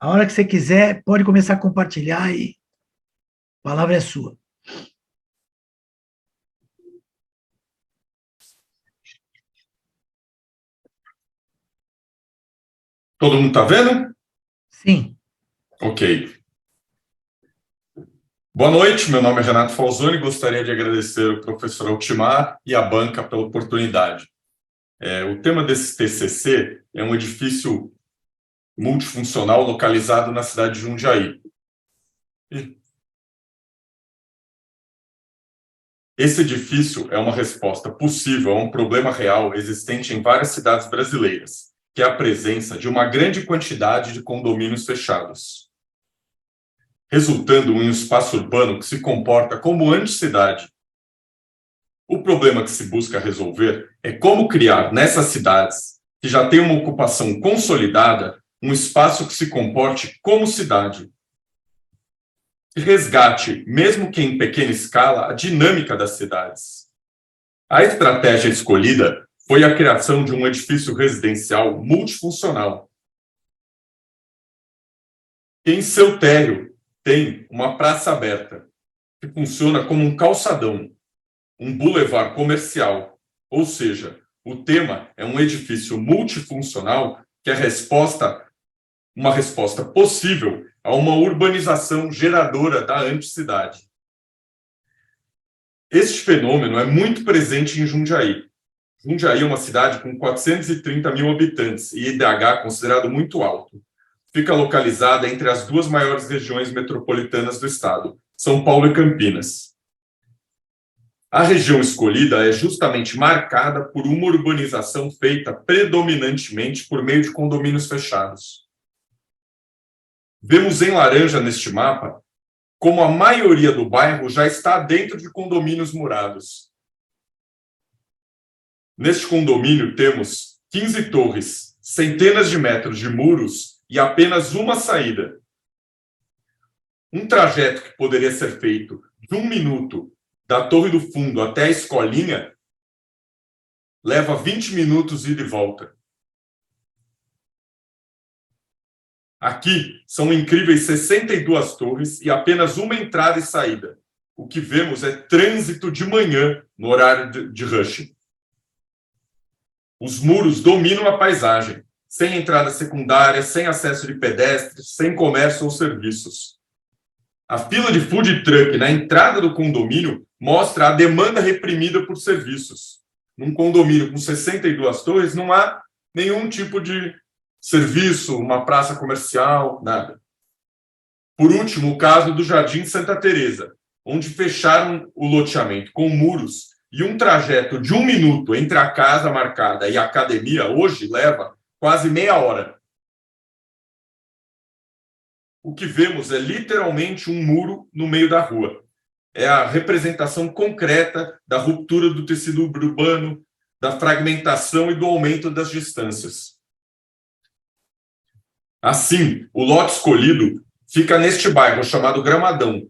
A hora que você quiser, pode começar a compartilhar e a palavra é sua. Todo mundo está vendo? Sim. Ok. Boa noite, meu nome é Renato Falzoni, gostaria de agradecer ao professor Altimar e à banca pela oportunidade. O tema desse TCC é um edifício multifuncional localizado na cidade de Jundiaí. Esse edifício é uma resposta possível a um problema real existente em várias cidades brasileiras, que é a presença de uma grande quantidade de condomínios fechados, resultando em um espaço urbano que se comporta como anticidade. O problema que se busca resolver é como criar nessas cidades, que já têm uma ocupação consolidada, um espaço que se comporte como cidade. E resgate, mesmo que em pequena escala, a dinâmica das cidades. A estratégia escolhida foi a criação de um edifício residencial multifuncional, que em seu térreo tem uma praça aberta, que funciona como um calçadão, um bulevar comercial, ou seja, o tema é um edifício multifuncional que é uma resposta possível a uma urbanização geradora da anticidade. Este fenômeno é muito presente em Jundiaí. Jundiaí é uma cidade com 430 mil habitantes e IDH considerado muito alto. Fica localizada entre as duas maiores regiões metropolitanas do estado, São Paulo e Campinas. A região escolhida é justamente marcada por uma urbanização feita predominantemente por meio de condomínios fechados. Vemos em laranja neste mapa como a maioria do bairro já está dentro de condomínios murados. Neste condomínio temos 15 torres, centenas de metros de muros e apenas uma saída. Um trajeto que poderia ser feito de 1 minuto da Torre do Fundo até a escolinha leva 20 minutos ida e volta. Aqui são incríveis 62 torres e apenas uma entrada e saída. O que vemos é trânsito de manhã no horário de rush. Os muros dominam a paisagem, sem entrada secundária, sem acesso de pedestres, sem comércio ou serviços. A fila de food truck na entrada do condomínio mostra a demanda reprimida por serviços. Num condomínio com 62 torres, não há nenhum tipo de serviço, uma praça comercial, nada. Por último, o caso do Jardim Santa Teresa, onde fecharam o loteamento com muros e um trajeto de 1 minuto entre a casa marcada e a academia hoje leva quase meia hora. O que vemos é literalmente um muro no meio da rua. É a representação concreta da ruptura do tecido urbano, da fragmentação e do aumento das distâncias. Assim, o lote escolhido fica neste bairro chamado Gramadão,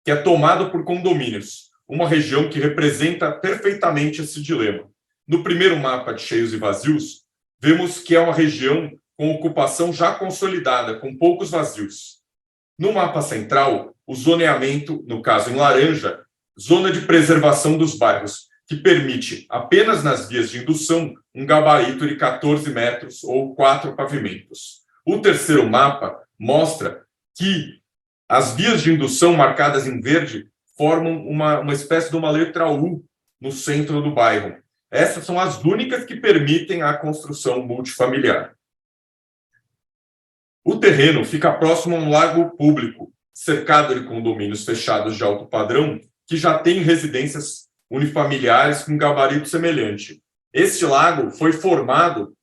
que é tomado por condomínios, uma região que representa perfeitamente esse dilema. No primeiro mapa de cheios e vazios, vemos que é uma região com ocupação já consolidada, com poucos vazios. No mapa central, o zoneamento, no caso em laranja, zona de preservação dos bairros, que permite, apenas nas vias de indução, um gabarito de 14 metros ou 4 pavimentos. O terceiro mapa mostra que as vias de indução marcadas em verde formam uma espécie de uma letra U no centro do bairro. Essas são as únicas que permitem a construção multifamiliar. O terreno fica próximo a um lago público, cercado de condomínios fechados de alto padrão, que já tem residências unifamiliares com gabarito semelhante. Este lago foi formado,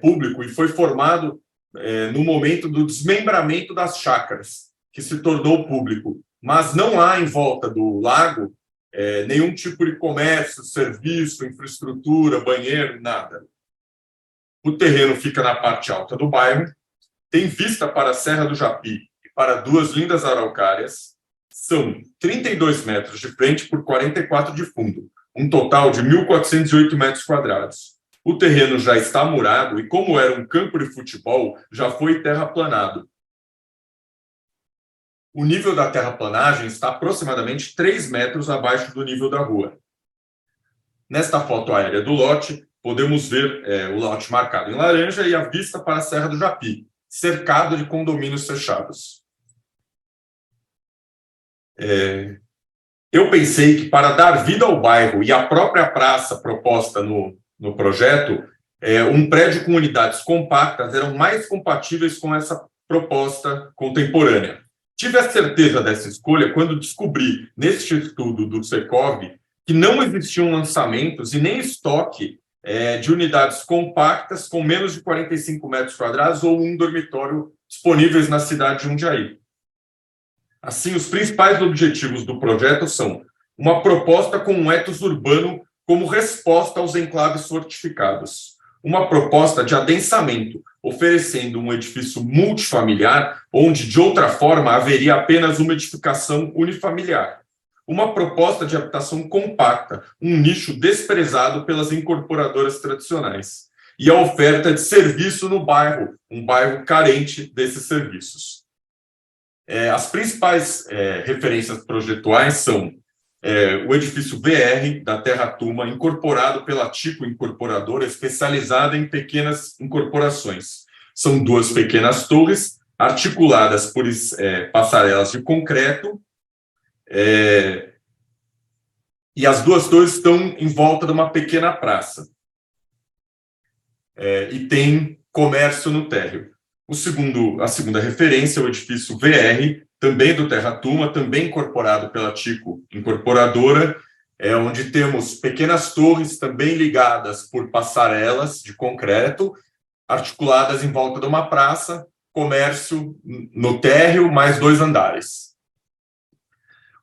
público, e foi formado no momento do desmembramento das chácaras, que se tornou público. Mas não há em volta do lago nenhum tipo de comércio, serviço, infraestrutura, banheiro, nada. O terreno fica na parte alta do bairro, tem vista para a Serra do Japi e para duas lindas araucárias, são 32 metros de frente por 44 de fundo, um total de 1.408 metros quadrados. O terreno já está murado e, como era um campo de futebol, já foi terraplanado. O nível da terraplanagem está aproximadamente 3 metros abaixo do nível da rua. Nesta foto aérea do lote, podemos ver o lote marcado em laranja e a vista para a Serra do Japi, cercado de condomínios fechados. Eu pensei que, para dar vida ao bairro e à própria praça proposta no projeto, um prédio com unidades compactas eram mais compatíveis com essa proposta contemporânea. Tive a certeza dessa escolha quando descobri, neste estudo do Secov, que não existiam lançamentos e nem estoque de unidades compactas com menos de 45 metros quadrados ou um dormitório disponíveis na cidade de Jundiaí. Assim, os principais objetivos do projeto são uma proposta com um ethos urbano como resposta aos enclaves fortificados, uma proposta de adensamento, oferecendo um edifício multifamiliar, onde, de outra forma, haveria apenas uma edificação unifamiliar, uma proposta de habitação compacta, um nicho desprezado pelas incorporadoras tradicionais, e a oferta de serviço no bairro, um bairro carente desses serviços. As principais referências projetuais são o edifício VR da Terra Tuma, incorporado pela Tipo Incorporadora, especializada em pequenas incorporações. São 2 pequenas torres, articuladas por passarelas de concreto, e as 2 torres estão em volta de uma pequena praça. E tem comércio no térreo. A segunda referência é o edifício VR, também do Terra Tuma, também incorporado pela Tico Incorporadora, onde temos pequenas torres também ligadas por passarelas de concreto, articuladas em volta de uma praça, comércio no térreo, mais 2 andares.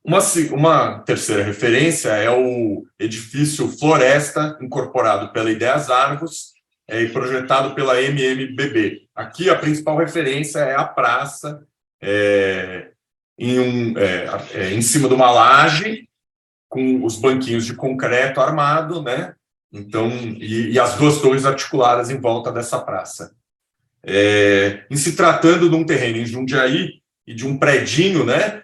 Uma terceira referência é o edifício Floresta, incorporado pela Ideias Argos, e projetado pela MMBB. Aqui a principal referência é a praça, em cima de uma laje, com os banquinhos de concreto armado, né? Então, e as 2 torres articuladas em volta dessa praça. Em se tratando de um terreno em Jundiaí e de um predinho, né?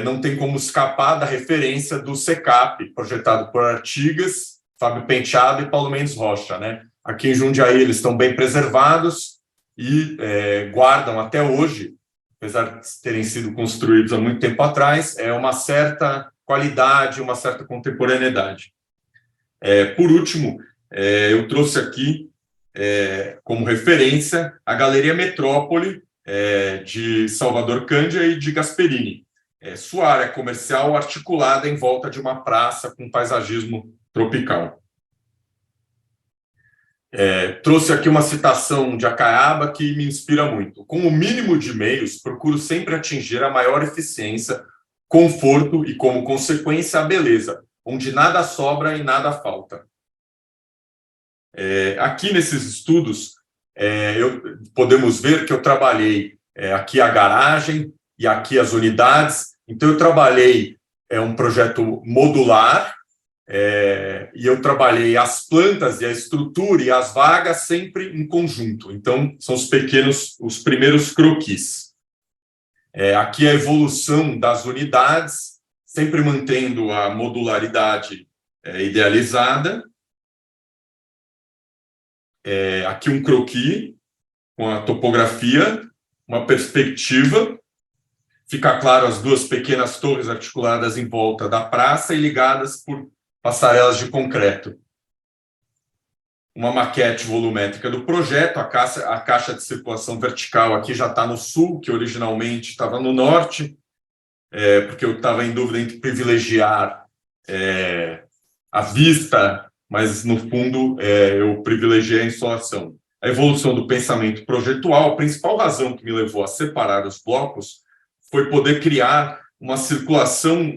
Não tem como escapar da referência do SECAP, projetado por Artigas, Fábio Penteado e Paulo Mendes Rocha, né? Aqui em Jundiaí eles estão bem preservados e guardam até hoje, apesar de terem sido construídos há muito tempo atrás, uma certa qualidade, uma certa contemporaneidade. Por último, eu trouxe aqui como referência a Galeria Metrópole de Salvador Cândia e de Gasperini. Sua área comercial articulada em volta de uma praça com paisagismo tropical. Trouxe aqui uma citação de Acaiaba que me inspira muito. Com o mínimo de meios, procuro sempre atingir a maior eficiência, conforto e, como consequência, a beleza, onde nada sobra e nada falta. Aqui nesses estudos, podemos ver que eu trabalhei aqui a garagem e aqui as unidades. Então, eu trabalhei um projeto modular, e eu trabalhei as plantas e a estrutura e as vagas sempre em conjunto. Então, são os primeiros croquis. Aqui a evolução das unidades, sempre mantendo a modularidade idealizada. Aqui um croquis com a topografia, uma perspectiva. Fica claro as 2 pequenas torres articuladas em volta da praça e ligadas por passarelas de concreto. Uma maquete volumétrica do projeto, a caixa de circulação vertical aqui já está no sul, que originalmente estava no norte, porque eu estava em dúvida entre privilegiar a vista, mas, no fundo, eu privilegiei a insolação. A evolução do pensamento projetual, a principal razão que me levou a separar os blocos foi poder criar uma circulação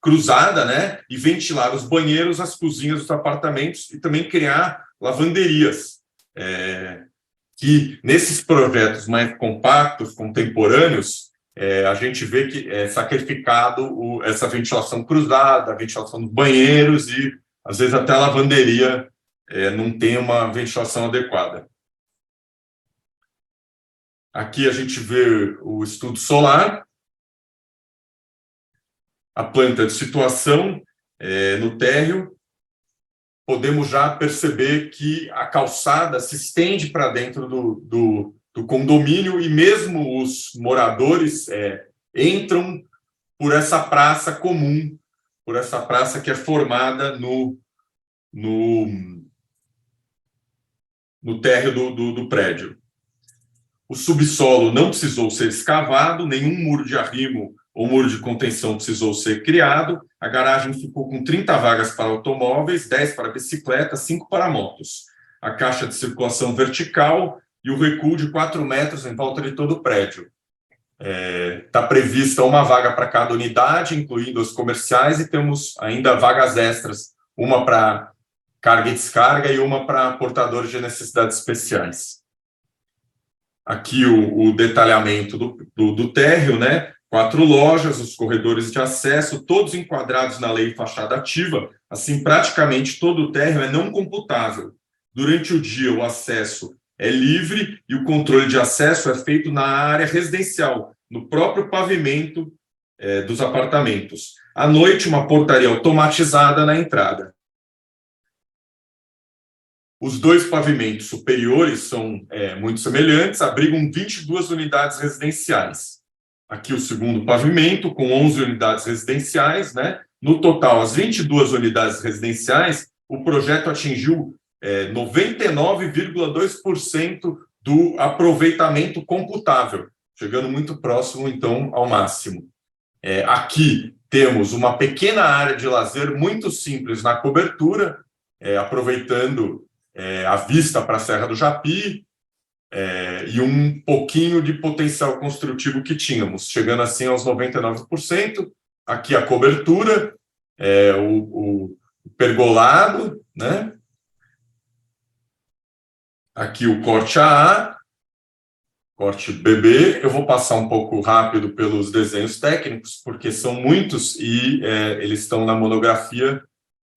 cruzada, né, e ventilar os banheiros, as cozinhas dos apartamentos e também criar lavanderias, que nesses projetos mais compactos, contemporâneos, a gente vê que é sacrificado essa ventilação cruzada, a ventilação dos banheiros e, às vezes, até a lavanderia não tem uma ventilação adequada. Aqui a gente vê o estudo solar, a planta de situação no térreo, podemos já perceber que a calçada se estende para dentro do condomínio, e mesmo os moradores entram por essa praça comum, por essa praça que é formada no térreo do prédio. O subsolo não precisou ser escavado, nenhum muro de arrimo ou muro de contenção precisou ser criado. A garagem ficou com 30 vagas para automóveis, 10 para bicicletas, 5 para motos. A caixa de circulação vertical e o recuo de 4 metros em volta de todo o prédio. Está prevista uma vaga para cada unidade, incluindo as comerciais, e temos ainda vagas extras, uma para carga e descarga e uma para portadores de necessidades especiais. Aqui o detalhamento do térreo, né? 4 lojas, os corredores de acesso, todos enquadrados na lei fachada ativa. Assim, praticamente todo o térreo é não computável. Durante o dia, o acesso é livre e o controle de acesso é feito na área residencial, no próprio pavimento dos apartamentos. À noite, uma portaria automatizada na entrada. Os 2 pavimentos superiores são muito semelhantes, abrigam 22 unidades residenciais. Aqui o segundo pavimento, com 11 unidades residenciais, né? No total, as 22 unidades residenciais, o projeto atingiu 99,2% do aproveitamento computável, chegando muito próximo, então, ao máximo. Aqui temos uma pequena área de lazer muito simples na cobertura, aproveitando a vista para a Serra do Japi, e um pouquinho de potencial construtivo que tínhamos, chegando assim aos 99%. Aqui a cobertura, o pergolado, né? Aqui o corte AA, corte BB. Eu vou passar um pouco rápido pelos desenhos técnicos, porque são muitos e eles estão na monografia,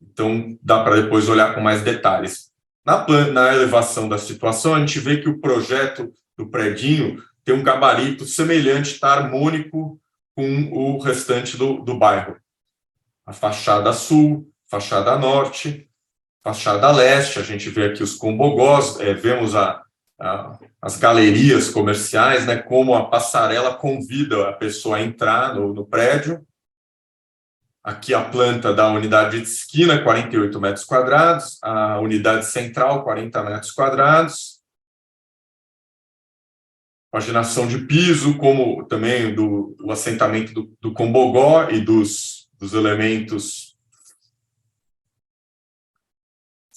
então dá para depois olhar com mais detalhes. Na elevação da situação, a gente vê que o projeto do predinho tem um gabarito semelhante, está harmônico com o restante do bairro. A fachada sul, fachada norte, fachada leste, a gente vê aqui os combogós, vemos as galerias comerciais, né, como a passarela convida a pessoa a entrar no prédio. Aqui a planta da unidade de esquina, 48 metros quadrados, a unidade central, 40 metros quadrados. Paginação de piso, como também do assentamento do combogó e dos elementos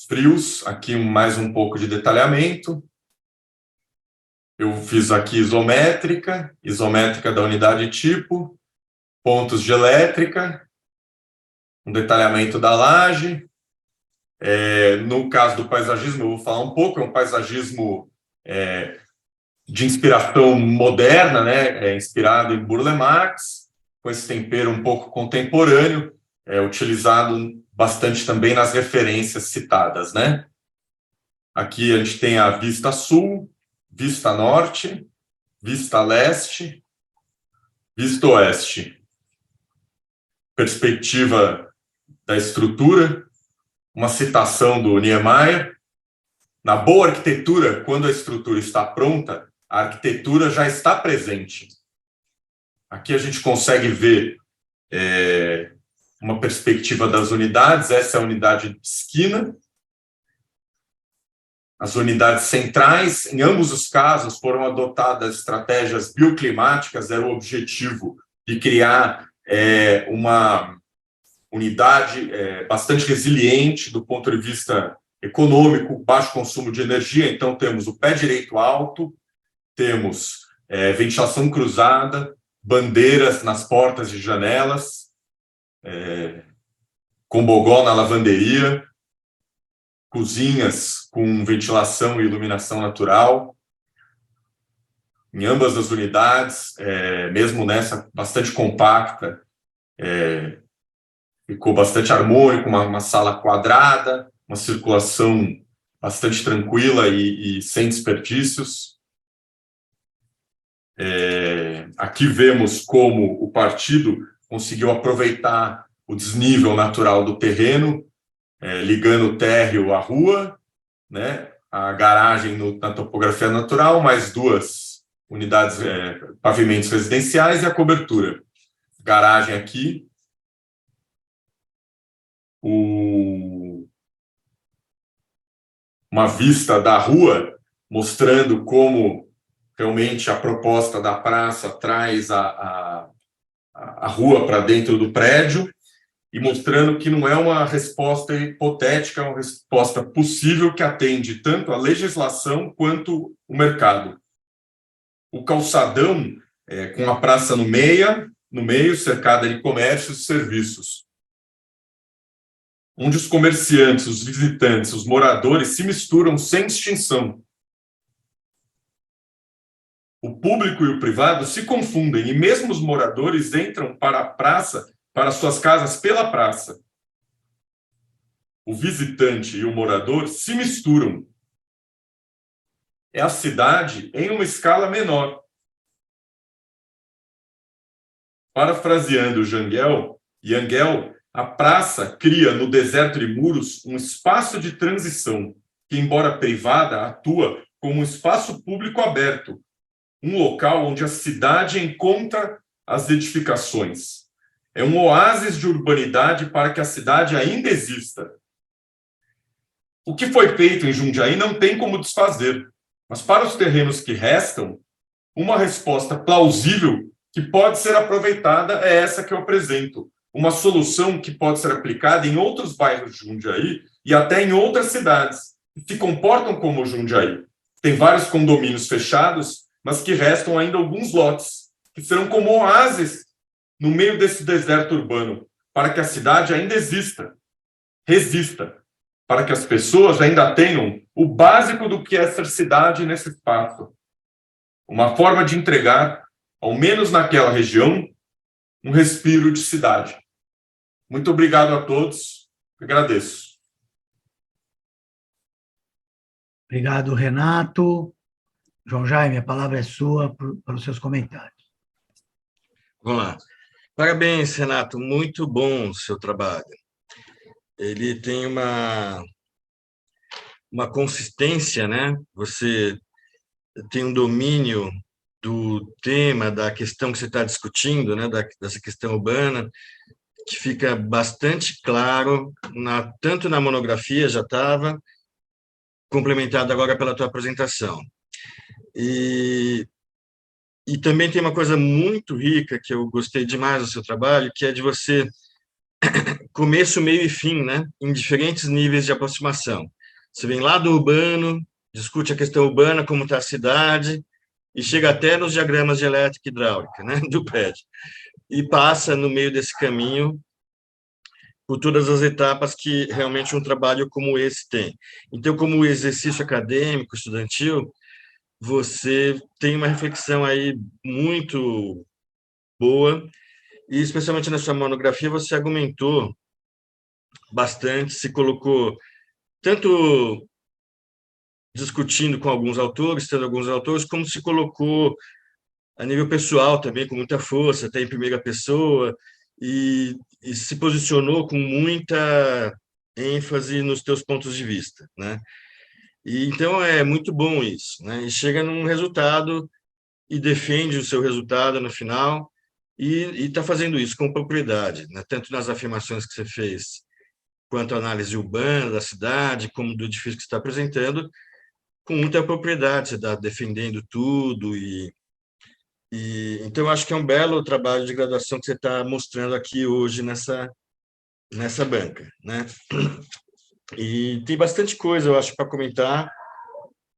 frios. Aqui mais um pouco de detalhamento. Eu fiz aqui isométrica da unidade tipo, pontos de elétrica, um detalhamento da laje. No caso do paisagismo, eu vou falar um pouco, é um paisagismo de inspiração moderna, né? Inspirado em Burle Marx, com esse tempero um pouco contemporâneo, utilizado bastante também nas referências citadas, né? Aqui a gente tem a vista sul, vista norte, vista leste, vista oeste. Perspectiva da estrutura, uma citação do Niemeyer: na boa arquitetura, quando a estrutura está pronta, a arquitetura já está presente. Aqui a gente consegue ver uma perspectiva das unidades. Essa é a unidade de esquina. As unidades centrais, em ambos os casos, foram adotadas estratégias bioclimáticas. Era o objetivo de criar uma unidade bastante resiliente do ponto de vista econômico, baixo consumo de energia. Então, temos o pé direito alto, temos ventilação cruzada, bandeiras nas portas e janelas, combogó na lavanderia, cozinhas com ventilação e iluminação natural. Em ambas as unidades, mesmo nessa bastante compacta, ficou bastante harmônico, uma sala quadrada, uma circulação bastante tranquila e sem desperdícios. Aqui vemos como o partido conseguiu aproveitar o desnível natural do terreno, ligando o térreo à rua, né? A garagem na topografia natural, mais 2 unidades, pavimentos residenciais e a cobertura. Garagem aqui. Uma vista da rua, mostrando como realmente a proposta da praça traz a rua para dentro do prédio, e mostrando que não é uma resposta hipotética, é uma resposta possível que atende tanto a legislação quanto o mercado. O calçadão, com a praça no meio, cercada de comércios e serviços, onde os comerciantes, os visitantes, os moradores se misturam sem distinção. O público e o privado se confundem, e mesmo os moradores entram para a praça, para suas casas pela praça. O visitante e o morador se misturam. É a cidade em uma escala menor. Parafraseando Yangel, a praça cria no deserto de muros um espaço de transição que, embora privada, atua como um espaço público aberto, um local onde a cidade encontra as edificações. É um oásis de urbanidade para que a cidade ainda exista. O que foi feito em Jundiaí não tem como desfazer, mas para os terrenos que restam, uma resposta plausível que pode ser aproveitada é essa que eu apresento. Uma solução que pode ser aplicada em outros bairros de Jundiaí e até em outras cidades que se comportam como Jundiaí. Tem vários condomínios fechados, mas que restam ainda alguns lotes, que serão como oásis no meio desse deserto urbano, para que a cidade ainda exista, resista, para que as pessoas ainda tenham o básico do que é ser cidade nesse espaço. Uma forma de entregar, ao menos naquela região, um respiro de cidade. Muito obrigado a todos, agradeço. Obrigado, Renato. João Jaime, a palavra é sua para os seus comentários. Vamos lá. Parabéns, Renato, muito bom o seu trabalho. Ele tem uma consistência, né? Você tem um domínio do tema, da questão que você está discutindo, né? Dessa questão urbana, que fica bastante claro, tanto na monografia já estava, complementado agora pela tua apresentação. E também tem uma coisa muito rica que eu gostei demais do seu trabalho, que é de você começo, meio e fim, né? Em diferentes níveis de aproximação. Você vem lá do urbano, discute a questão urbana, como está a cidade, e chega até nos diagramas de elétrica e hidráulica, né? Do prédio. E passa no meio desse caminho por todas as etapas que realmente um trabalho como esse tem. Então, como exercício acadêmico, estudantil, você tem uma reflexão aí muito boa, e especialmente na sua monografia você argumentou bastante, se colocou tanto discutindo com alguns autores, tendo alguns autores, como se colocou a nível pessoal também, com muita força, até em primeira pessoa, e se posicionou com muita ênfase nos teus pontos de vista, né? E então é muito bom isso, né? E chega num resultado e defende o seu resultado no final e está fazendo isso com propriedade, né? Tanto nas afirmações que você fez, quanto à análise urbana da cidade, como do edifício que você está apresentando, com muita propriedade, você está defendendo tudo então eu acho que é um belo trabalho de graduação que você está mostrando aqui hoje nessa banca, né? E tem bastante coisa, eu acho, para comentar,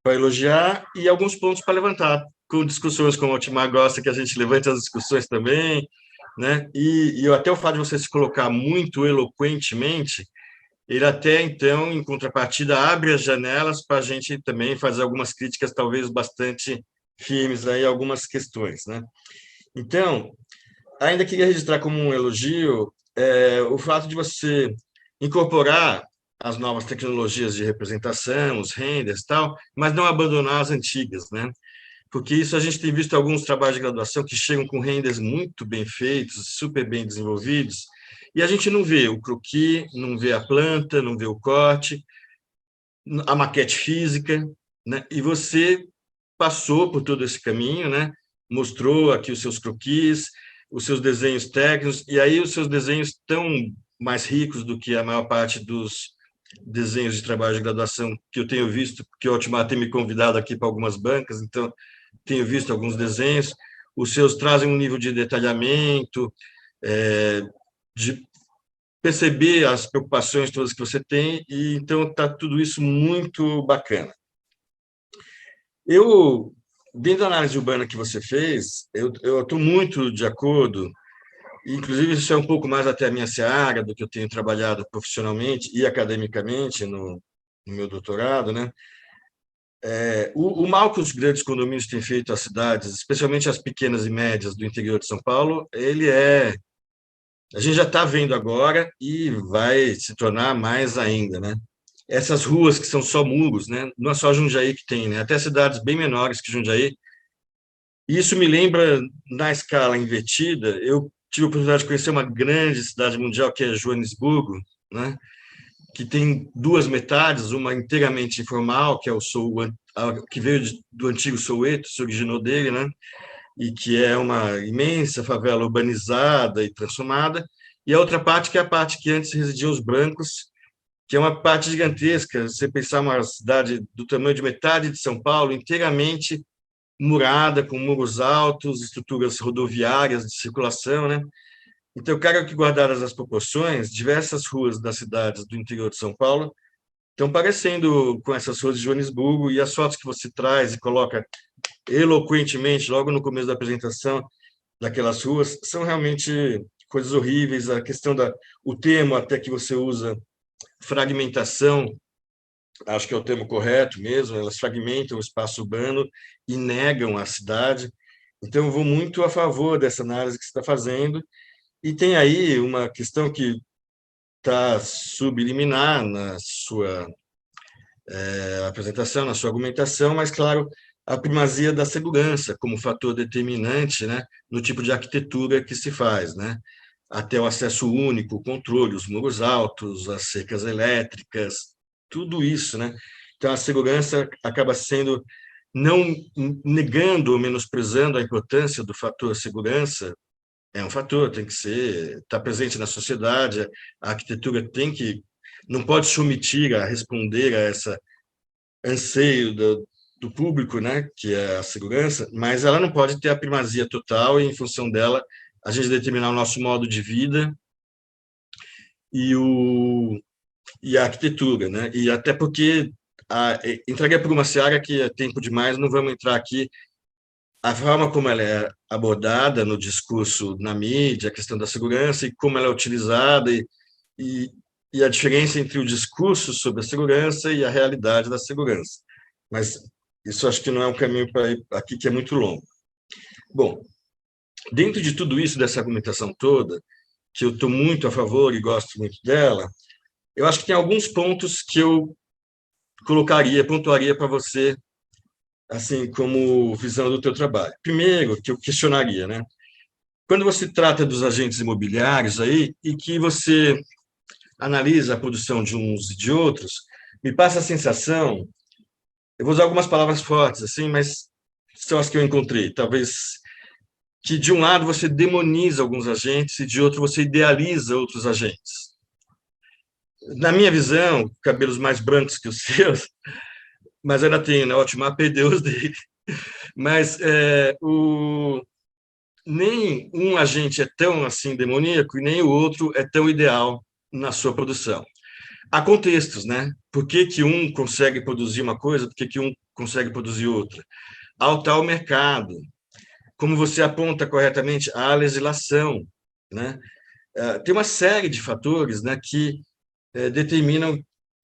para elogiar e alguns pontos para levantar, com discussões como o Altimar gosta que a gente levante as discussões também, né? E até o fato de você se colocar muito eloquentemente, ele até, então, em contrapartida, abre as janelas para a gente também fazer algumas críticas, talvez bastante firmes, aí, algumas questões, né? Então, ainda queria registrar como um elogio o fato de você incorporar as novas tecnologias de representação, os renders e tal, mas não abandonar as antigas, né? porque isso a gente tem visto alguns trabalhos de graduação que chegam com renders muito bem feitos, super bem desenvolvidos, e a gente não vê o croquis, não vê a planta, não vê o corte, a maquete física, né? E você passou por todo esse caminho, né? Mostrou aqui os seus croquis, os seus desenhos técnicos, e aí os seus desenhos estão mais ricos do que a maior parte dos desenhos de trabalho de graduação que eu tenho visto, porque o Hotmart tem me convidado aqui para algumas bancas, então tenho visto alguns desenhos. Os seus trazem um nível de detalhamento, de perceber as preocupações todas que você tem, e então está tudo isso muito bacana. Eu, dentro da análise urbana que você fez, eu estou muito de acordo, inclusive isso é um pouco mais até a minha seara do que eu tenho trabalhado profissionalmente e academicamente no meu doutorado, né? O mal que os grandes condomínios têm feito às cidades, especialmente as pequenas e médias do interior de São Paulo, a gente já está vendo agora e vai se tornar mais ainda, né? Essas ruas que são só muros, né? Não é só Jundiaí que tem, né? Até cidades bem menores que Jundiaí. Isso me lembra, na escala invertida, eu tive a oportunidade de conhecer uma grande cidade mundial, que é Joanesburgo, né? Que tem duas metades, uma inteiramente informal, que é que veio do antigo Soweto, se originou dele, né? E que é uma imensa favela urbanizada e transformada, e a outra parte, que é a parte que antes residiam os brancos, que é uma parte gigantesca. Você pensar uma cidade do tamanho de metade de São Paulo, inteiramente murada, com muros altos, estruturas rodoviárias de circulação, né? Então, eu quero que, guardadas as proporções, diversas ruas das cidades do interior de São Paulo estão parecendo com essas ruas de Joanesburgo, e as fotos que você traz e coloca eloquentemente, logo no começo da apresentação, daquelas ruas, são realmente coisas horríveis. A questão o termo até que você usa, fragmentação, acho que é o termo correto mesmo, elas fragmentam o espaço urbano e negam a cidade. Então, eu vou muito a favor dessa análise que você está fazendo, e tem aí uma questão que está subliminar na sua apresentação, na sua argumentação, mas, claro, a primazia da segurança como fator determinante, né, no tipo de arquitetura que se faz, né? Até o acesso único, o controle, os muros altos, as cercas elétricas, tudo isso, né? Então, a segurança acaba sendo, não negando ou menosprezando a importância do fator segurança. É um fator, tem que estar presente na sociedade, a arquitetura não pode se omitir a responder a esse anseio do público, né, que é a segurança, mas ela não pode ter a primazia total, e, em função dela, a gente determinar o nosso modo de vida e a arquitetura, né? E até porque entraria por uma seara que é tempo demais, não vamos entrar aqui. A forma como ela é abordada no discurso na mídia, a questão da segurança, e como ela é utilizada, e a diferença entre o discurso sobre a segurança e a realidade da segurança. Mas isso acho que não é um caminho para ir aqui, que é muito longo. Bom, dentro de tudo isso, dessa argumentação toda, que eu estou muito a favor e gosto muito dela, eu acho que tem alguns pontos que eu pontuaria para você, assim, como visão do teu trabalho. Primeiro, que eu questionaria, né? Quando você trata dos agentes imobiliários aí, e que você analisa a produção de uns e de outros, me passa a sensação, eu vou usar algumas palavras fortes, assim, mas são as que eu encontrei, talvez, que de um lado você demoniza alguns agentes e de outro você idealiza outros agentes. Na minha visão, cabelos mais brancos que os seus, mas ainda tenho, né? O Hotmart perdeu os dele. Mas nem um agente é tão assim demoníaco e nem o outro é tão ideal na sua produção. Há contextos, né? Por que um consegue produzir uma coisa, por que um consegue produzir outra? Há o tal mercado. Como você aponta corretamente, há a legislação, né? Tem uma série de fatores, né, que determinam,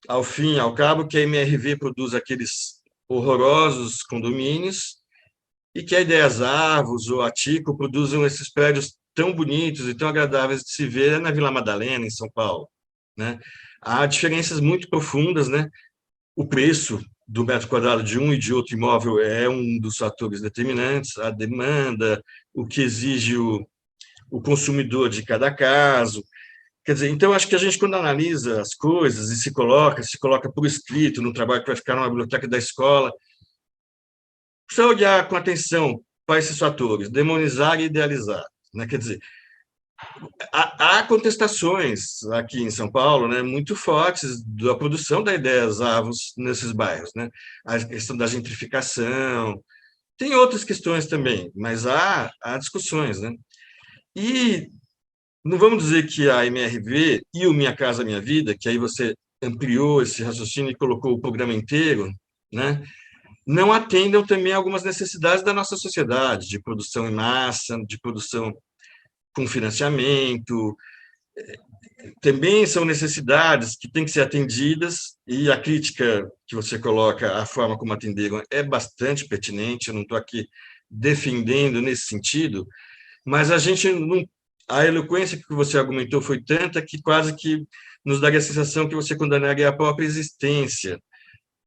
ao fim e ao cabo, que a MRV produz aqueles horrorosos condomínios e que a Ideias Arvos ou a Tico produzam esses prédios tão bonitos e tão agradáveis de se ver na Vila Madalena, em São Paulo, né? Há diferenças muito profundas, né? O preço do metro quadrado de um e de outro imóvel é um dos fatores determinantes, a demanda, o que exige o consumidor de cada caso. Quer dizer, então, acho que a gente, quando analisa as coisas e se coloca por escrito no trabalho que vai ficar numa biblioteca da escola, precisa olhar com atenção para esses fatores, demonizar e idealizar. Né? Quer dizer, há contestações aqui em São Paulo, né, muito fortes da produção da ideia avos nesses bairros, né? A questão da gentrificação, tem outras questões também, mas há discussões, né? E não vamos dizer que a MRV e o Minha Casa Minha Vida, que aí você ampliou esse raciocínio e colocou o programa inteiro, né, não atendam também algumas necessidades da nossa sociedade, de produção em massa, de produção com financiamento. Também são necessidades que têm que ser atendidas, e a crítica que você coloca, a forma como atenderam, é bastante pertinente, eu não estou aqui defendendo nesse sentido, mas a gente não... A eloquência que você argumentou foi tanta que quase que nos daria a sensação que você condenaria a própria existência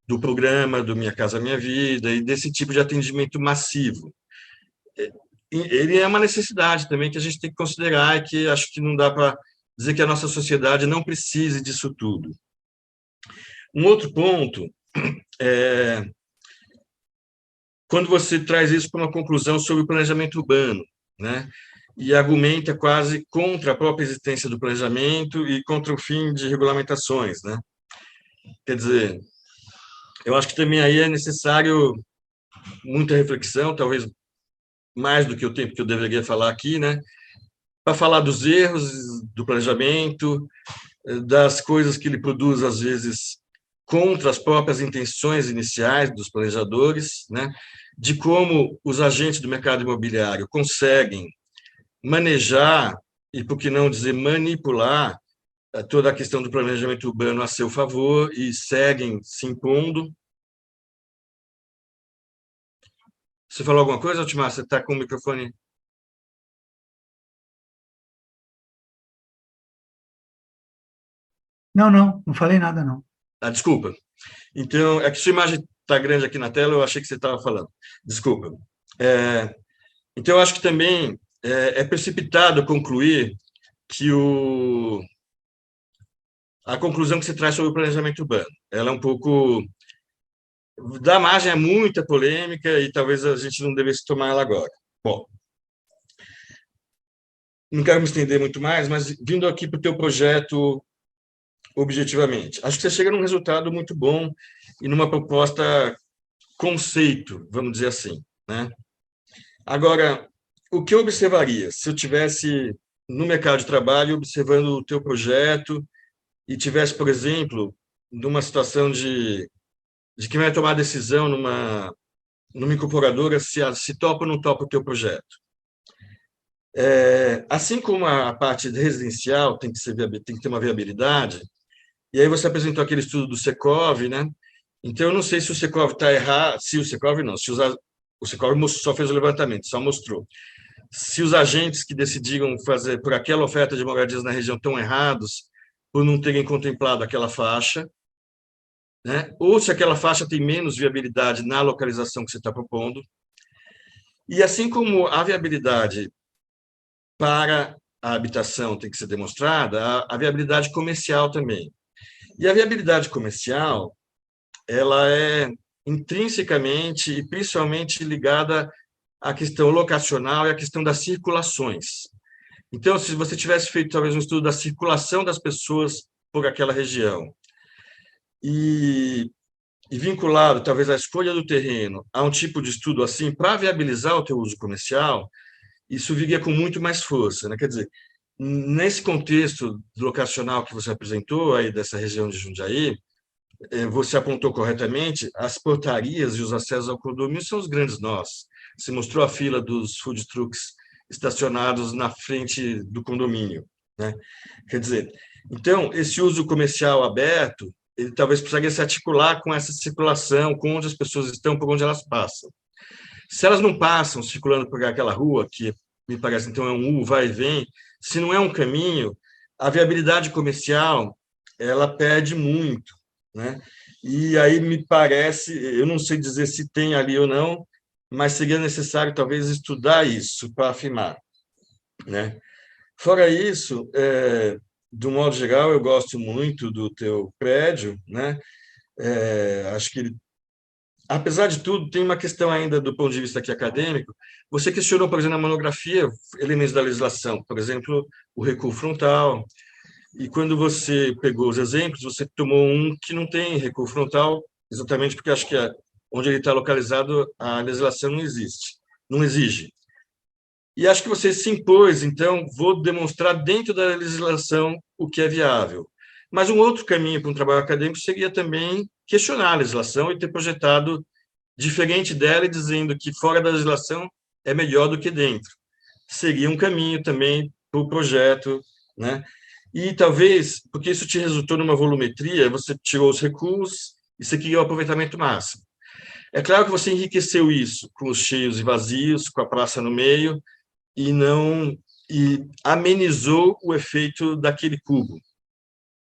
do programa, do Minha Casa Minha Vida, e desse tipo de atendimento massivo. Ele é uma necessidade também que a gente tem que considerar, e que acho que não dá para dizer que a nossa sociedade não precise disso tudo. Um outro ponto é quando você traz isso para uma conclusão sobre o planejamento urbano, né? E argumenta quase contra a própria existência do planejamento e contra o fim de regulamentações, né? Quer dizer, eu acho que também aí é necessário muita reflexão, talvez mais do que o tempo que eu deveria falar aqui, né? Para falar dos erros do planejamento, das coisas que ele produz, às vezes, contra as próprias intenções iniciais dos planejadores, né? De como os agentes do mercado imobiliário conseguem manejar, e por que não dizer manipular, toda a questão do planejamento urbano a seu favor e seguem se impondo. Você falou alguma coisa, Altimar? Você está com o microfone? Não falei nada, não. Ah, desculpa. Então, é que sua imagem está grande aqui na tela, eu achei que você estava falando. Desculpa. Então, eu acho que também é precipitado concluir que a conclusão que você traz sobre o planejamento urbano, ela é um pouco... dá margem a muita polêmica e talvez a gente não devesse tomar ela agora. Bom, não quero me estender muito mais, mas vindo aqui para o teu projeto objetivamente, acho que você chega num resultado muito bom e numa proposta conceito, vamos dizer assim, né? Agora, o que eu observaria, se eu tivesse no mercado de trabalho observando o teu projeto e tivesse, por exemplo, numa situação de quem vai tomar a decisão numa incorporadora se topa ou não topa o teu projeto. Assim como a parte residencial tem que ter uma viabilidade, e aí você apresentou aquele estudo do Secov, né? Então, eu não sei se o Secov está errado, se o Secov não, o Secov só fez o levantamento, só mostrou. Se os agentes que decidiram fazer por aquela oferta de moradias na região estão errados por não terem contemplado aquela faixa, né? Ou se aquela faixa tem menos viabilidade na localização que você está propondo. E assim como a viabilidade para a habitação tem que ser demonstrada, a viabilidade comercial também. E a viabilidade comercial, ela é intrinsecamente e principalmente ligada à questão locacional e à questão das circulações. Então, se você tivesse feito talvez um estudo da circulação das pessoas por aquela região e vinculado talvez à escolha do terreno a um tipo de estudo assim para viabilizar o teu uso comercial, isso viria com muito mais força, né? Quer dizer, nesse contexto locacional que você apresentou aí dessa região de Jundiaí, você apontou corretamente, as portarias e os acessos ao condomínio são os grandes nós. Você mostrou a fila dos food trucks estacionados na frente do condomínio, né? Quer dizer, então, esse uso comercial aberto, ele talvez precisaria se articular com essa circulação, com onde as pessoas estão, por onde elas passam. Se elas não passam circulando por aquela rua, que me parece então é um vai e vem, se não é um caminho, a viabilidade comercial ela perde muito, né? E aí me parece, eu não sei dizer se tem ali ou não, mas seria necessário talvez estudar isso para afirmar, né? Fora isso, do modo geral, eu gosto muito do teu prédio, né? Acho que, apesar de tudo, tem uma questão ainda do ponto de vista aqui acadêmico. Você questionou, por exemplo, na monografia, elementos da legislação, por exemplo, o recuo frontal, e quando você pegou os exemplos, você tomou um que não tem recuo frontal, exatamente porque acho que onde ele está localizado, a legislação não existe, não exige. E acho que você se impôs, então, vou demonstrar dentro da legislação o que é viável. Mas um outro caminho para um trabalho acadêmico seria também questionar a legislação e ter projetado diferente dela e dizendo que fora da legislação é melhor do que dentro. Seria um caminho também para o projeto, né? E talvez, porque isso te resultou numa volumetria, você tirou os recuos e você queria o aproveitamento máximo. É claro que você enriqueceu isso com os cheios e vazios, com a praça no meio, e amenizou o efeito daquele cubo,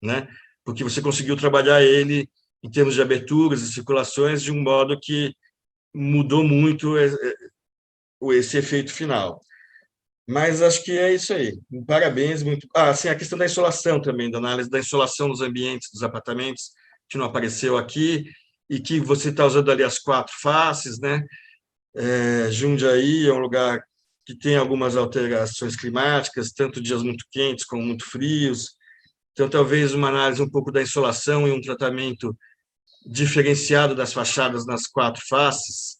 né? Porque você conseguiu trabalhar ele em termos de aberturas e circulações de um modo que mudou muito esse efeito final. Mas acho que é isso aí. Parabéns, muito. Sim, a questão da insolação também, da análise da insolação nos ambientes dos apartamentos, que não apareceu aqui, e que você está usando ali as 4 faces, né? Jundiaí é um lugar que tem algumas alterações climáticas, tanto dias muito quentes como muito frios. Então, talvez uma análise um pouco da insolação e um tratamento diferenciado das fachadas nas 4 faces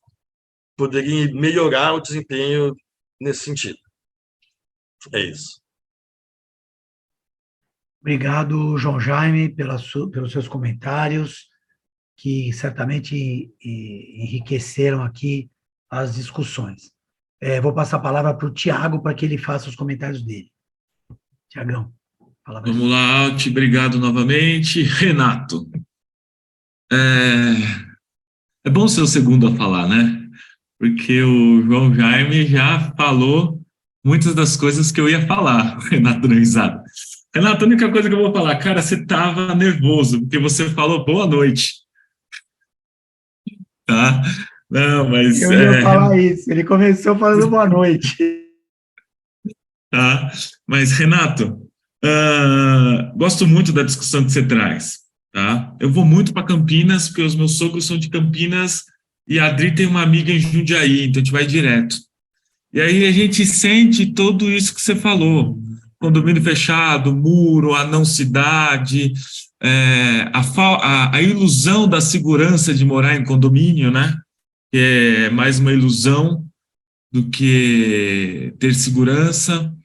poderia melhorar o desempenho nesse sentido. É isso. Obrigado, João Jaime, pelos seus comentários, que certamente enriqueceram aqui as discussões. Vou passar a palavra para o Tiago para que ele faça os comentários dele. Tiagão. Vamos lá, Alt, obrigado novamente. Renato. É bom ser o segundo a falar, né? Porque o João Jaime já falou muitas das coisas que eu ia falar, Renato dando risada. Renato, a única coisa que eu vou falar, cara, você estava nervoso, porque você falou boa noite. Tá? Não, mas... Eu ia falar isso, ele começou falando boa noite. Tá? Mas, Renato, gosto muito da discussão que você traz. Tá? Eu vou muito para Campinas, porque os meus sogros são de Campinas e a Adri tem uma amiga em Jundiaí, então a gente vai direto. E aí a gente sente tudo isso que você falou. Condomínio fechado, muro, a não cidade, a ilusão da segurança de morar em condomínio, né? Que é mais uma ilusão do que ter segurança,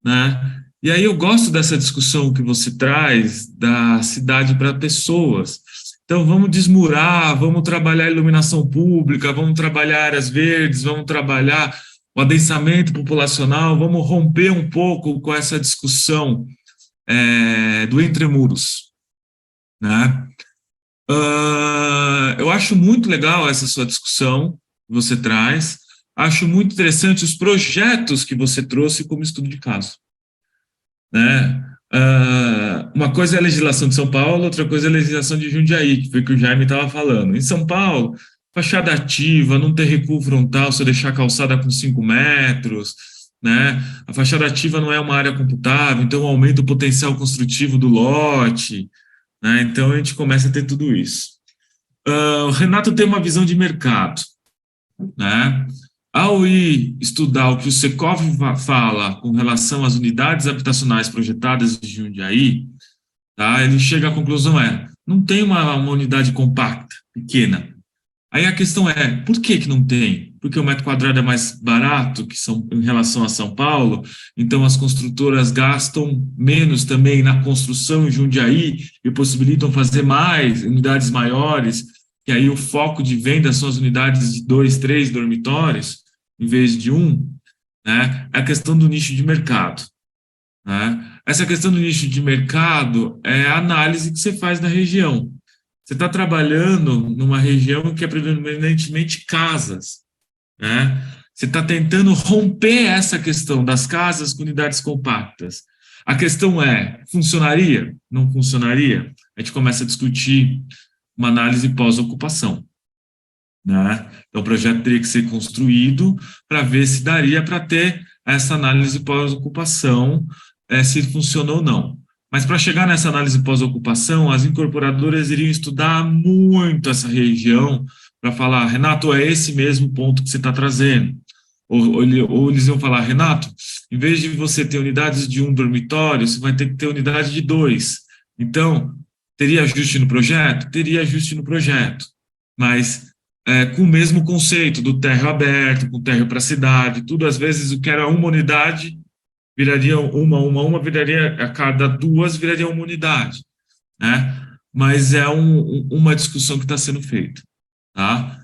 né? E aí eu gosto dessa discussão que você traz da cidade para pessoas. Então, vamos desmurar, vamos trabalhar a iluminação pública, vamos trabalhar áreas verdes, vamos trabalhar o adensamento populacional, vamos romper um pouco com essa discussão do entremuros, né? Eu acho muito legal essa sua discussão que você traz, acho muito interessante os projetos que você trouxe como estudo de caso, né? Uma coisa é a legislação de São Paulo, outra coisa é a legislação de Jundiaí, que foi o que o Jaime estava falando. Em São Paulo, fachada ativa, não ter recuo frontal, se eu deixar a calçada com 5 metros, né? A fachada ativa não é uma área computável, então aumenta o potencial construtivo do lote, né? Então a gente começa a ter tudo isso. O Renato tem uma visão de mercado, né? Ao ir estudar o que o Secov fala com relação às unidades habitacionais projetadas de Jundiaí, tá? Ele chega à conclusão não tem uma unidade compacta, pequena. Aí a questão por que não tem? Porque o metro quadrado é mais barato em relação a São Paulo, então as construtoras gastam menos também na construção em Jundiaí e possibilitam fazer mais, unidades maiores, que aí o foco de venda são as unidades de 2, 3 dormitórios, em vez de 1, né? É a questão do nicho de mercado, né? Essa questão do nicho de mercado é a análise que você faz da região. Você está trabalhando numa região que é predominantemente casas, né? Você está tentando romper essa questão das casas com unidades compactas. A questão funcionaria? Não funcionaria? A gente começa a discutir uma análise pós-ocupação, né? Então, o projeto teria que ser construído para ver se daria para ter essa análise pós-ocupação, se funcionou ou não. Mas para chegar nessa análise pós-ocupação, as incorporadoras iriam estudar muito essa região para falar, Renato, é esse mesmo ponto que você está trazendo. Ou eles iam falar, Renato, em vez de você ter unidades de 1 dormitório, você vai ter que ter unidade de 2. Então, teria ajuste no projeto? Teria ajuste no projeto, mas com o mesmo conceito do térreo aberto, com térreo para a cidade, tudo, às vezes, o que era uma unidade viraria uma, viraria, a cada 2 viraria uma unidade, né? Mas é uma discussão que está sendo feita, tá?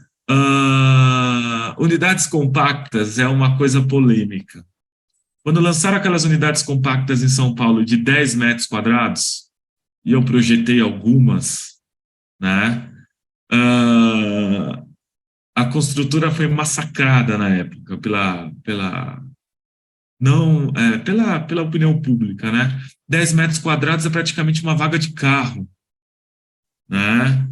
Unidades compactas é uma coisa polêmica. Quando lançaram aquelas unidades compactas em São Paulo de 10 metros quadrados, e eu projetei algumas, né? A construtora foi massacrada na época pela opinião pública, né? 10 metros quadrados é praticamente uma vaga de carro, né?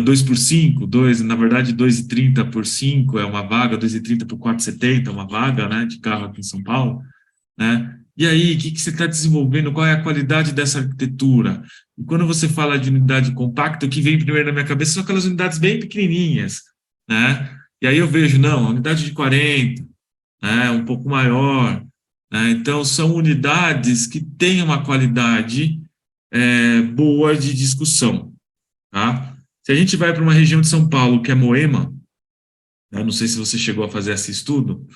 2 por 5, na verdade 2,30 por 5 é uma vaga, 2,30 por 4,70 é uma vaga, né, de carro aqui em São Paulo, né? E aí, o que você está desenvolvendo? Qual é a qualidade dessa arquitetura? E quando você fala de unidade compacta, o que vem primeiro na minha cabeça são aquelas unidades bem pequenininhas, né? E aí eu vejo, não, unidade de 40, né, um pouco maior, né? Então, são unidades que têm uma qualidade boa de discussão, tá? Se a gente vai para uma região de São Paulo, que é Moema, eu não sei se você chegou a fazer esse estudo,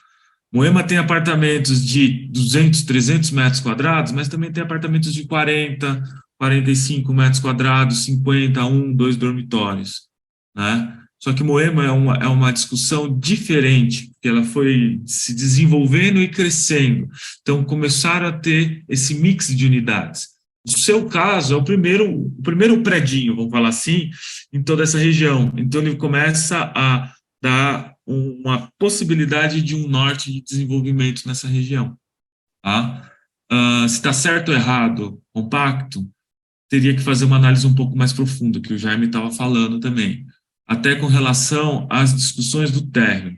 Moema tem apartamentos de 200, 300 metros quadrados, mas também tem apartamentos de 40, 45 metros quadrados, 50, 1, 2 dormitórios, né? Só que Moema é uma discussão diferente, porque ela foi se desenvolvendo e crescendo. Então, começaram a ter esse mix de unidades. No seu caso, é o primeiro predinho, vamos falar assim, em toda essa região. Então, ele começa a dar uma possibilidade de um norte de desenvolvimento nessa região. Tá? Se está certo ou errado, compacto, teria que fazer uma análise um pouco mais profunda, que o Jaime estava falando também, até com relação às discussões do térreo.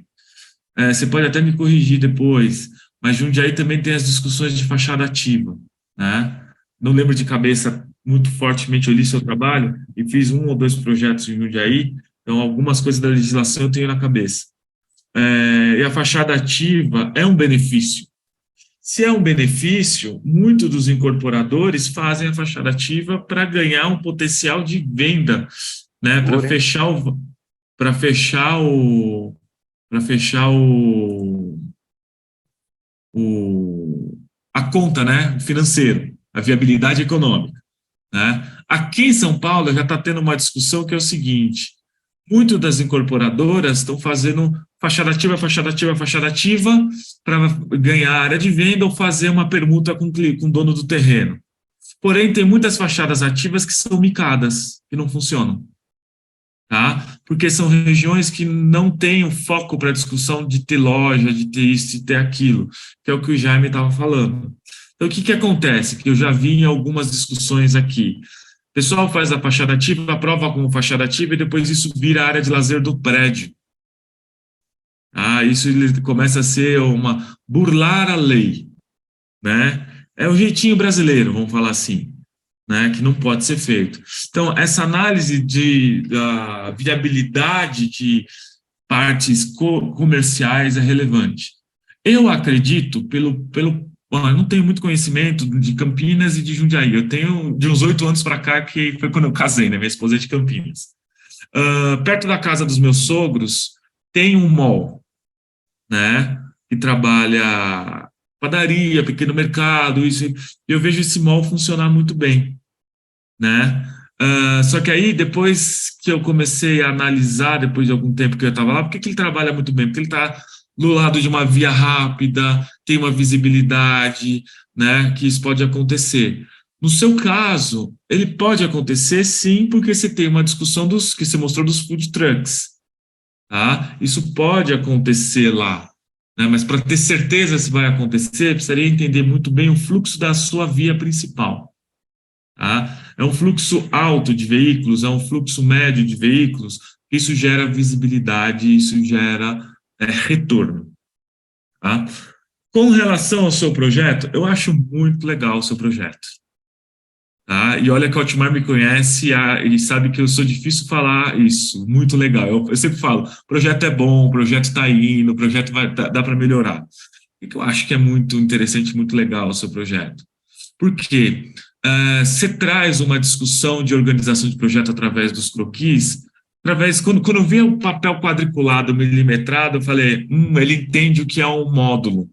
Você pode até me corrigir depois, mas Jundiaí também tem as discussões de fachada ativa, né? Não lembro de cabeça muito fortemente, eu li seu trabalho e fiz 1 ou 2 projetos em Jundiaí, então algumas coisas da legislação eu tenho na cabeça. E a fachada ativa é um benefício. Se é um benefício, muitos dos incorporadores fazem a fachada ativa para ganhar um potencial de venda, né? Para fechar a conta, né? Financeiro, a viabilidade econômica, né? Aqui em São Paulo já está tendo uma discussão que é o seguinte: muitas das incorporadoras estão fazendo fachada ativa para ganhar área de venda ou fazer uma permuta com o dono do terreno. Porém, tem muitas fachadas ativas que são micadas, que não funcionam, tá? Porque são regiões que não têm o foco para a discussão de ter loja, de ter isso, de ter aquilo, que é o que o Jaime estava falando. Então, o que acontece? Que eu já vi em algumas discussões aqui. O pessoal faz a fachada ativa, aprova como fachada ativa e depois isso vira área de lazer do prédio. Isso ele começa a ser burlar a lei, né? É o jeitinho brasileiro, vamos falar assim, né? Que não pode ser feito. Então, essa análise da viabilidade de partes comerciais é relevante. Eu acredito, eu não tenho muito conhecimento de Campinas e de Jundiaí. Eu tenho de uns 8 anos para cá, que foi quando eu casei, né? Minha esposa é de Campinas. Perto da casa dos meus sogros, tem um mall, né? Que trabalha padaria, pequeno mercado, isso. Eu vejo esse mall funcionar muito bem, né? Só que aí, depois que eu comecei a analisar, depois de algum tempo que eu estava lá, por que ele trabalha muito bem? Porque ele está do lado de uma via rápida, tem uma visibilidade, né, que isso pode acontecer. No seu caso, ele pode acontecer, sim, porque você tem uma discussão que você mostrou dos food trucks, tá? Isso pode acontecer lá, né, mas para ter certeza se vai acontecer, precisaria entender muito bem o fluxo da sua via principal, tá? É um fluxo alto de veículos, é um fluxo médio de veículos, isso gera visibilidade, isso gera retorno. Tá? Com relação ao seu projeto, eu acho muito legal o seu projeto. Tá? E olha que o Hotmar me conhece, ele sabe que eu sou difícil falar isso, muito legal. Eu sempre falo, o projeto é bom, o projeto está indo, o projeto dá para melhorar. O que eu acho que é muito interessante, muito legal o seu projeto? Porque você traz uma discussão de organização de projeto através dos croquis, quando eu vi o papel quadriculado, milimetrado, eu falei, ele entende o que é um módulo.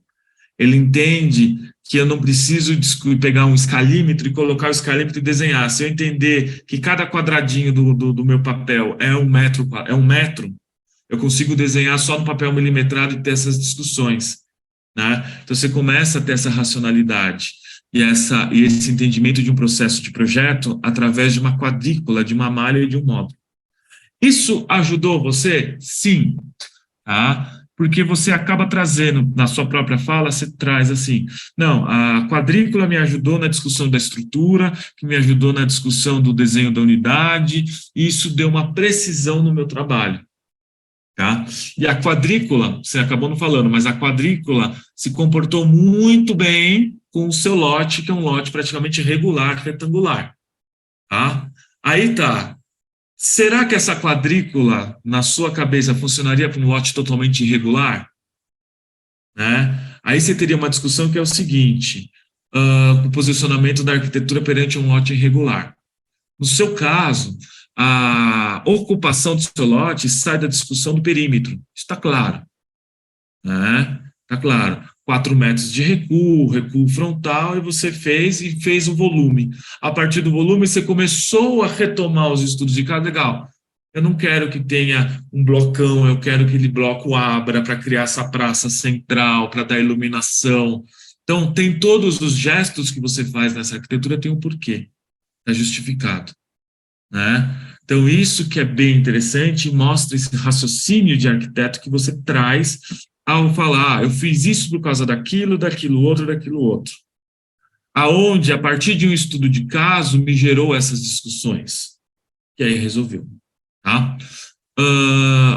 Ele entende que eu não preciso pegar um escalímetro e colocar o escalímetro e desenhar. Se eu entender que cada quadradinho do meu papel é um metro, eu consigo desenhar só no papel milimetrado e ter essas discussões. Né? Então, você começa a ter essa racionalidade e esse entendimento de um processo de projeto através de uma quadrícula, de uma malha e de um módulo. Isso ajudou você? Sim. Tá? Porque você acaba trazendo, na sua própria fala, você traz assim, não, a quadrícula me ajudou na discussão da estrutura, que me ajudou na discussão do desenho da unidade, e isso deu uma precisão no meu trabalho. Tá? E a quadrícula, você acabou não falando, mas a quadrícula se comportou muito bem com o seu lote, que é um lote praticamente regular, retangular. Tá? Aí tá. Será que essa quadrícula, na sua cabeça, funcionaria para um lote totalmente irregular? Né? Aí você teria uma discussão que é o seguinte, o posicionamento da arquitetura perante um lote irregular. No seu caso, a ocupação do seu lote sai da discussão do perímetro. Está claro. Né? Está claro. 4 metros de recuo frontal, e você fez o volume. A partir do volume, você começou a retomar os estudos de caso. Legal. Eu não quero que tenha um blocão, eu quero que aquele bloco abra para criar essa praça central, para dar iluminação. Então, tem todos os gestos que você faz nessa arquitetura, tem um porquê. Está justificado. Né? Então, isso que é bem interessante, mostra esse raciocínio de arquiteto que você traz ao falar, eu fiz isso por causa daquilo outro. Aonde, a partir de um estudo de caso, me gerou essas discussões. E aí resolveu. Tá?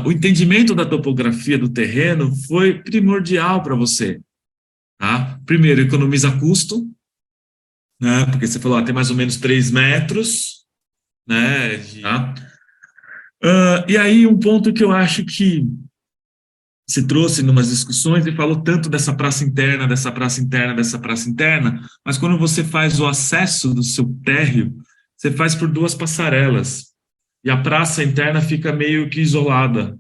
O entendimento da topografia do terreno foi primordial para você. Tá? Primeiro, economiza custo, né? Porque você falou, tem mais ou menos 3 metros, né? Tá? E aí, um ponto que eu acho que se trouxe em umas discussões e falou tanto dessa praça interna, mas quando você faz o acesso do seu térreo, você faz por 2 passarelas, e a praça interna fica meio que isolada,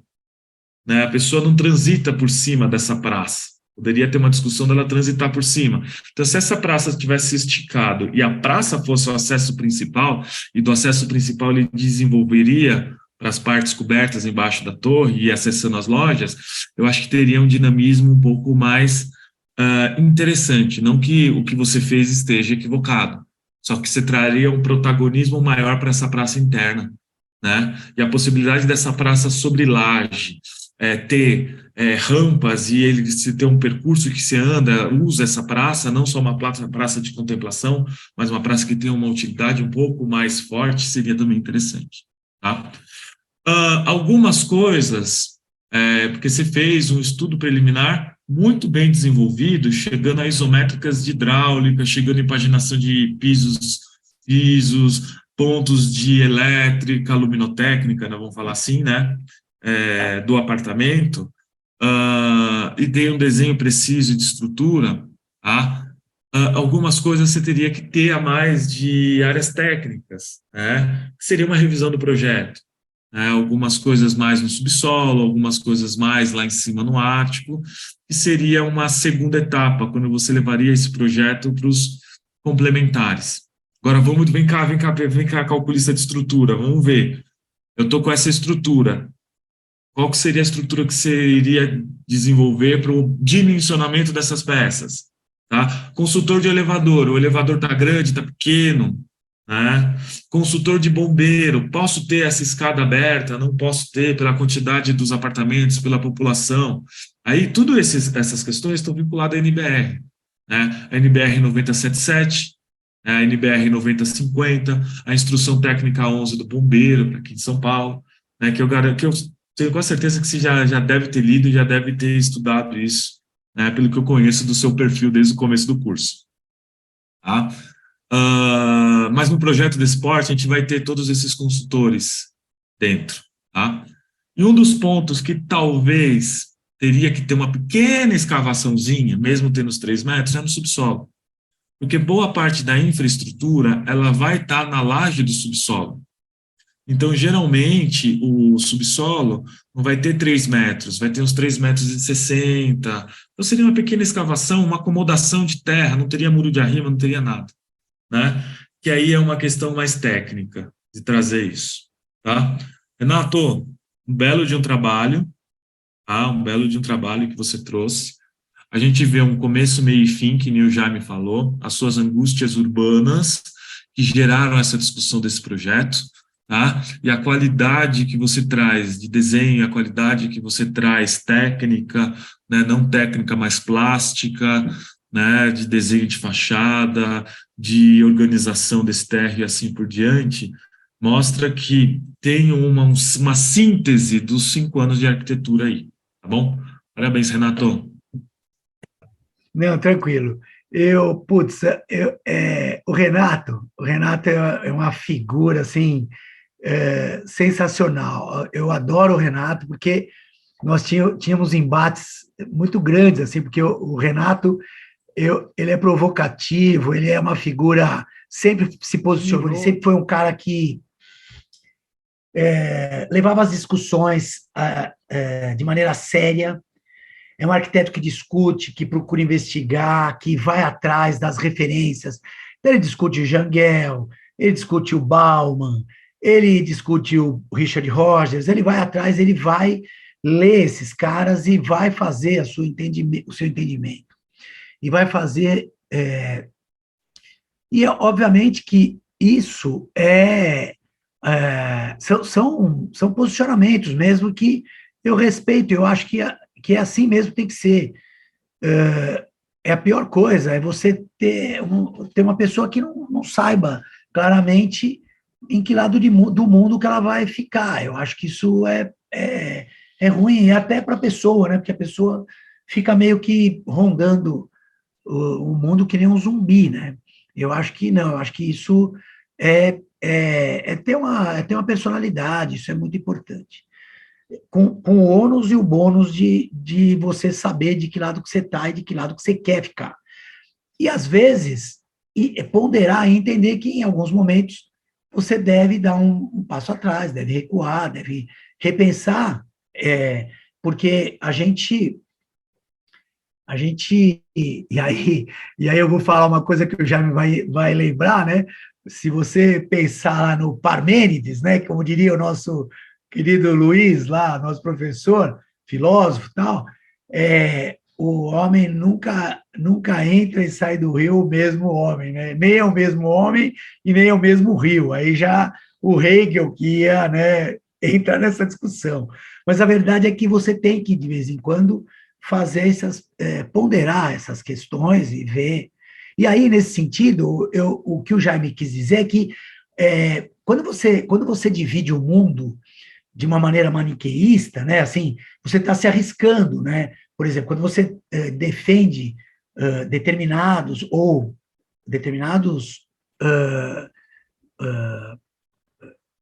né? A pessoa não transita por cima dessa praça, poderia ter uma discussão dela transitar por cima. Então, se essa praça tivesse esticado e a praça fosse o acesso principal, e do acesso principal ele desenvolveria para as partes cobertas embaixo da torre e acessando as lojas, eu acho que teria um dinamismo um pouco mais interessante. Não que o que você fez esteja equivocado, só que você traria um protagonismo maior para essa praça interna, né? E a possibilidade dessa praça sobre laje, ter rampas e ele se ter um percurso que você anda, usa essa praça, não só uma praça de contemplação, mas uma praça que tenha uma utilidade um pouco mais forte, seria também interessante. Tá? Algumas coisas, porque você fez um estudo preliminar muito bem desenvolvido, chegando a isométricas de hidráulica, chegando em paginação de pisos, pontos de elétrica, luminotécnica, né, vamos falar assim, né, do apartamento, e tem um desenho preciso de estrutura, tá? Algumas coisas você teria que ter a mais de áreas técnicas, né? Seria uma revisão do projeto. Algumas coisas mais no subsolo, algumas coisas mais lá em cima no ático, e seria uma segunda etapa, quando você levaria esse projeto para os complementares. Agora, vem cá, calculista de estrutura, vamos ver. Eu estou com essa estrutura. Qual que seria a estrutura que você iria desenvolver para o dimensionamento dessas peças? Tá? Consultor de elevador, o elevador está grande, está pequeno, né? Consultor de bombeiro, posso ter essa escada aberta, não posso ter pela quantidade dos apartamentos, pela população. Aí, essas questões estão vinculadas à NBR, né? A NBR 9077, a NBR 9050, a Instrução Técnica 11 do Bombeiro, para aqui de São Paulo, né, que eu tenho quase certeza que você já deve ter lido, já deve ter estudado isso, né, pelo que eu conheço do seu perfil desde o começo do curso. Tá? Mas no projeto de esporte, a gente vai ter todos esses consultores dentro. Tá? E um dos pontos que talvez teria que ter uma pequena escavaçãozinha, mesmo tendo os 3 metros, é no subsolo. Porque boa parte da infraestrutura, ela vai estar na laje do subsolo. Então, geralmente, o subsolo não vai ter 3 metros, vai ter uns 3,60 metros. Então, seria uma pequena escavação, uma acomodação de terra, não teria muro de arrimo, não teria nada. Né? Que aí é uma questão mais técnica de trazer isso. Tá? Renato, um belo de um trabalho, tá? Um belo de um trabalho que você trouxe. A gente vê um começo, meio e fim, que o Jaime falou, as suas angústias urbanas que geraram essa discussão desse projeto, tá? E a qualidade que você traz de desenho, a qualidade que você traz técnica, né, não técnica, mas plástica, né, de desenho de fachada, de organização desse térreo e assim por diante, mostra que tem uma síntese dos 5 anos de arquitetura aí, tá bom? Parabéns, Renato. Não, tranquilo. O Renato é uma figura, assim, sensacional. Eu adoro o Renato, porque nós tínhamos embates muito grandes, assim, porque o Renato, ele é provocativo, ele é uma figura, sempre se posicionou, ele sempre foi um cara que levava as discussões de maneira séria. É um arquiteto que discute, que procura investigar, que vai atrás das referências. Então, ele discute o Jangel, ele discute o Bauman, ele discute o Richard Rogers, ele vai atrás, ele vai ler esses caras e vai fazer o seu entendimento. E vai fazer... E, obviamente, que isso são posicionamentos mesmo que eu respeito, eu acho que é assim mesmo, tem que ser. É a pior coisa, é você ter uma pessoa que não saiba claramente em que lado do mundo que ela vai ficar. Eu acho que isso é ruim, até para a pessoa, né? Porque a pessoa fica meio que rondando o mundo que nem um zumbi, né? Eu acho que não, eu acho que isso é ter uma personalidade, isso é muito importante. Com o ônus e o bônus de você saber de que lado que você está e de que lado que você quer ficar. E, às vezes, ponderar e entender que, em alguns momentos, você deve dar um passo atrás, deve recuar, deve repensar, porque a gente... E aí eu vou falar uma coisa que o Jaime vai lembrar, né? Se você pensar lá no Parmênides, né? Como diria o nosso querido Luiz, lá, nosso professor, filósofo e tal, o homem nunca entra e sai do rio o mesmo homem, né? Nem é o mesmo homem e nem é o mesmo rio. Aí já o Hegel que ia, né, entrar nessa discussão. Mas a verdade é que você tem que, de vez em quando, fazer ponderar essas questões e ver. E aí, nesse sentido, o que o Jaime quis dizer é que quando você divide o mundo de uma maneira maniqueísta, né, assim, você está se arriscando, né? Por exemplo, quando você defende determinados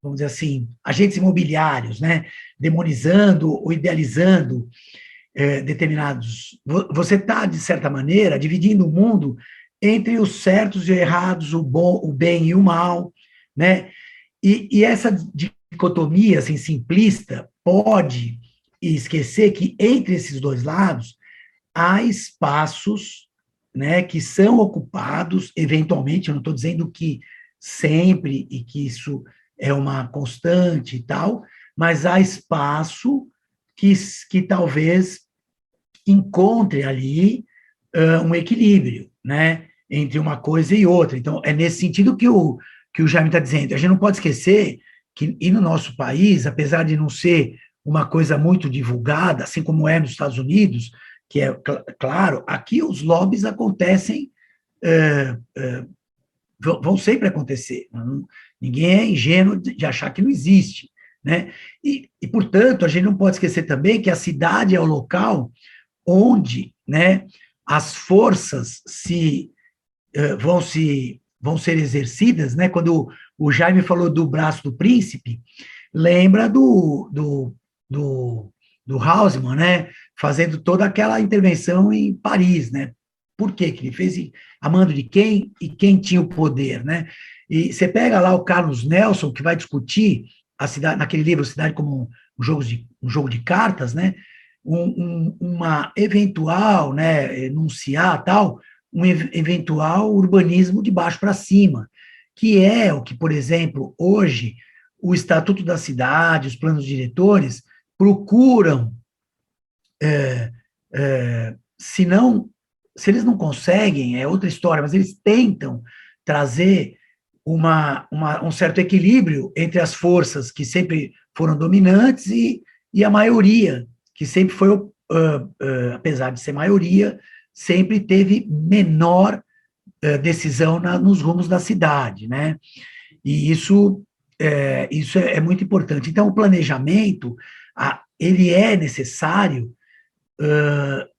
vamos dizer assim, agentes imobiliários, né, demonizando ou idealizando determinados... Você está, de certa maneira, dividindo o mundo entre os certos e errados, o bem e o mal, né? E essa dicotomia assim, simplista pode esquecer que entre esses dois lados há espaços, né, que são ocupados, eventualmente, eu não estou dizendo que sempre e que isso é uma constante e tal, mas há espaço que talvez encontre ali um equilíbrio, né, entre uma coisa e outra. Então, é nesse sentido que o Jaime está dizendo. A gente não pode esquecer que, e no nosso país, apesar de não ser uma coisa muito divulgada, assim como é nos Estados Unidos, que é claro, aqui os lobbies acontecem vão sempre acontecer. Ninguém é ingênuo de achar que não existe, né? Portanto, a gente não pode esquecer também que a cidade é o local onde, né, as forças vão ser exercidas, né? Quando o Jaime falou do braço do príncipe, lembra do Haussmann, né? Fazendo toda aquela intervenção em Paris, né? Por quê? Que ele fez a mando de quem e quem tinha o poder, né? E você pega lá o Carlos Nelson, que vai discutir a cidade, naquele livro Cidade como um jogo de cartas, né? Uma eventual, né, enunciar tal, um eventual urbanismo de baixo para cima, que é o que, por exemplo, hoje o Estatuto da Cidade, os planos diretores procuram, se eles não conseguem, é outra história, mas eles tentam trazer um certo equilíbrio entre as forças que sempre foram dominantes e a maioria, que sempre foi, apesar de ser maioria, sempre teve menor decisão nos rumos da cidade, né? E isso é muito importante. Então, o planejamento, ele é necessário,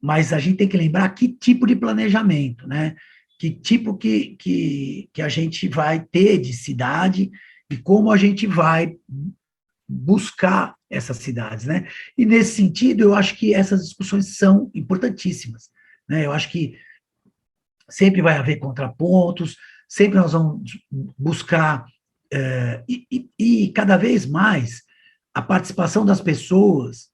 mas a gente tem que lembrar que tipo de planejamento, né? Que tipo que a gente vai ter de cidade e como a gente vai buscar essas cidades, né? E nesse sentido, eu acho que essas discussões são importantíssimas, né? Eu acho que sempre vai haver contrapontos, sempre nós vamos buscar e cada vez mais a participação das pessoas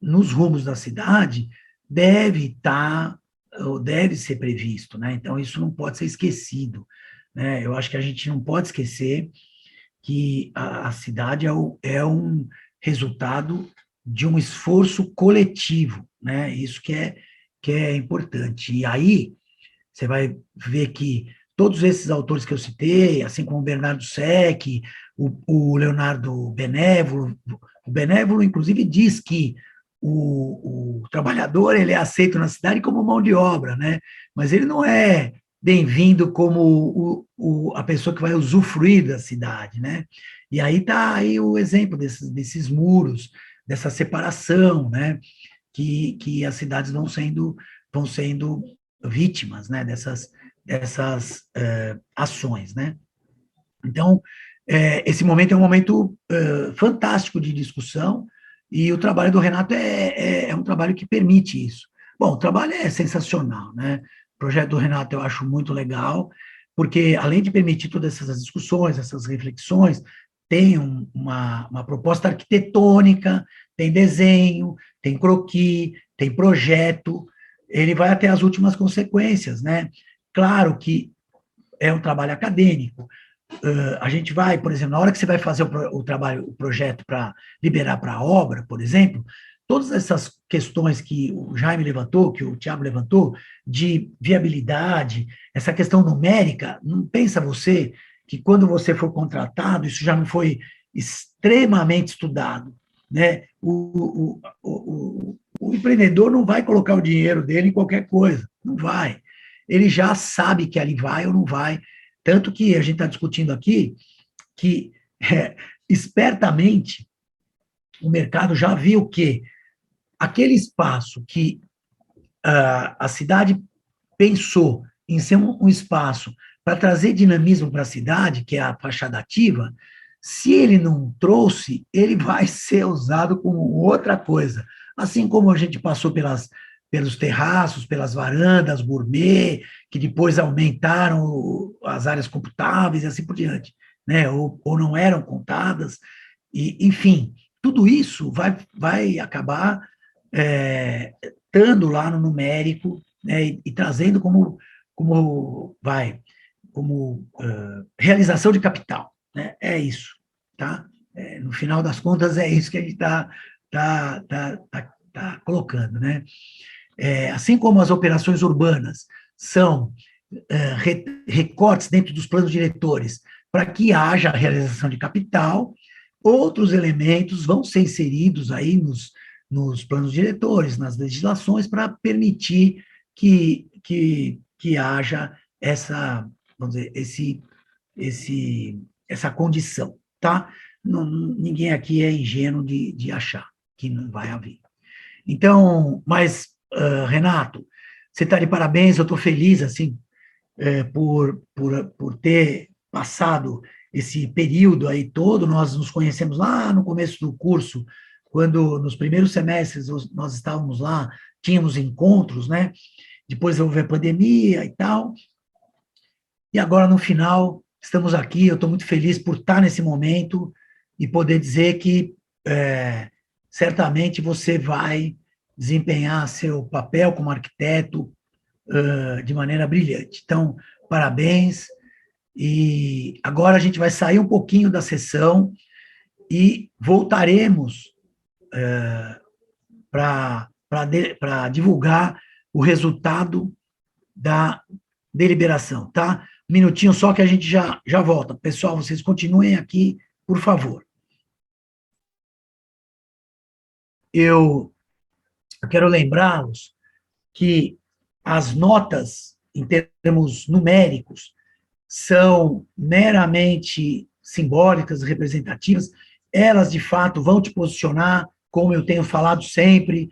nos rumos da cidade deve estar ou deve ser previsto, né? Então isso não pode ser esquecido, né? Eu acho que a gente não pode esquecer que a cidade é um resultado de um esforço coletivo, né? Isso que é importante. E aí você vai ver que todos esses autores que eu citei, assim como o Bernardo Secchi, o Leonardo Benévolo, o Benévolo, inclusive, diz que o trabalhador ele é aceito na cidade como mão de obra, né? Mas ele não é bem-vindo como a pessoa que vai usufruir da cidade, né? E aí está aí o exemplo desses muros, dessa separação, né? Que as cidades vão sendo vítimas, né? Dessas ações, né? Então, esse momento é um momento fantástico de discussão e o trabalho do Renato é um trabalho que permite isso. Bom, o trabalho é sensacional, né? O projeto do Renato eu acho muito legal, porque além de permitir todas essas discussões, essas reflexões, tem uma proposta arquitetônica, tem desenho, tem croquis, tem projeto, ele vai até as últimas consequências, né? Claro que é um trabalho acadêmico, a gente vai, por exemplo, na hora que você vai fazer o projeto para liberar para a obra, por exemplo, todas essas questões que o Jaime levantou, que o Tiago levantou, de viabilidade, essa questão numérica, não pensa você que quando você for contratado, isso já não foi extremamente estudado, né? O empreendedor não vai colocar o dinheiro dele em qualquer coisa, não vai. Ele já sabe que ali vai ou não vai. Tanto que a gente está discutindo aqui que, espertamente, o mercado já viu que aquele espaço que a cidade pensou em ser um espaço para trazer dinamismo para a cidade, que é a fachada ativa, se ele não trouxe, ele vai ser usado como outra coisa. Assim como a gente passou pelos terraços, pelas varandas gourmet, que depois aumentaram as áreas computáveis e assim por diante, né? Ou não eram contadas, e, enfim, tudo isso vai acabar estando lá no numérico, né? E trazendo como realização de capital, né? É isso, tá? No final das contas, é isso que a gente está colocando, né? Assim como as operações urbanas são recortes dentro dos planos diretores para que haja a realização de capital, outros elementos vão ser inseridos aí nos planos diretores, nas legislações, para permitir que haja vamos dizer, essa condição, tá? Ninguém aqui é ingênuo de achar que não vai haver. Então, mas, Renato, você está de parabéns, eu estou feliz, assim, por ter passado esse período aí todo. Nós nos conhecemos lá no começo do curso, quando nos primeiros semestres nós estávamos lá, tínhamos encontros, né? Depois houve a pandemia e tal, e agora no final estamos aqui. Eu estou muito feliz por estar nesse momento e poder dizer que certamente você vai desempenhar seu papel como arquiteto de maneira brilhante. Então, parabéns. E agora a gente vai sair um pouquinho da sessão e voltaremos para divulgar o resultado da deliberação, tá? Um minutinho só que a gente já volta. Pessoal, vocês continuem aqui, por favor. Eu quero lembrá-los que as notas, em termos numéricos, são meramente simbólicas, representativas. Elas, de fato, vão te posicionar, como eu tenho falado sempre,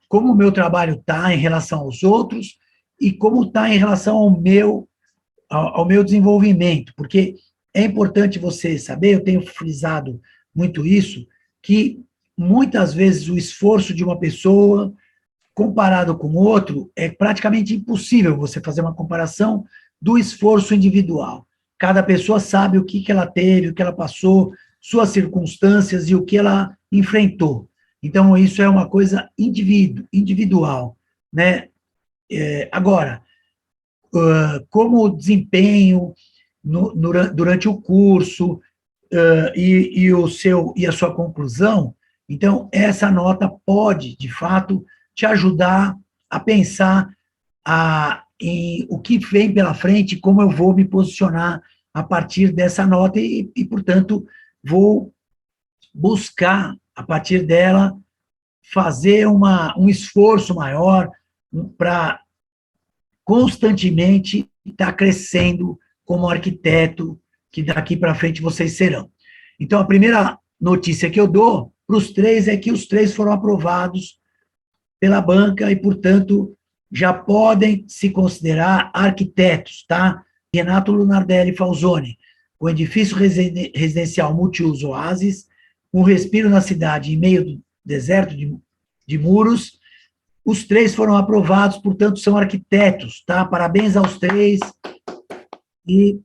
como o meu trabalho está em relação aos outros e como está em relação ao meu desenvolvimento, porque é importante você saber, eu tenho frisado muito isso, que muitas vezes o esforço de uma pessoa comparado com outro, é praticamente impossível você fazer uma comparação do esforço individual. Cada pessoa sabe o que ela teve, o que ela passou, suas circunstâncias e o que ela enfrentou. Então, isso é uma coisa individual, né? Agora, como o desempenho durante o curso e a sua conclusão, então, essa nota pode, de fato, te ajudar a pensar em o que vem pela frente, como eu vou me posicionar a partir dessa nota e portanto, vou buscar, a partir dela, fazer um esforço maior para constantemente estar crescendo como arquiteto, que daqui para frente vocês serão. Então, a primeira notícia que eu dou para os três é que os três foram aprovados pela banca e, portanto, já podem se considerar arquitetos, tá? Renato Lunardelli Falzoni, o edifício residencial multiuso Oasis, um respiro na cidade em meio do deserto de muros. Os três foram aprovados, portanto, são arquitetos, tá? Parabéns aos três e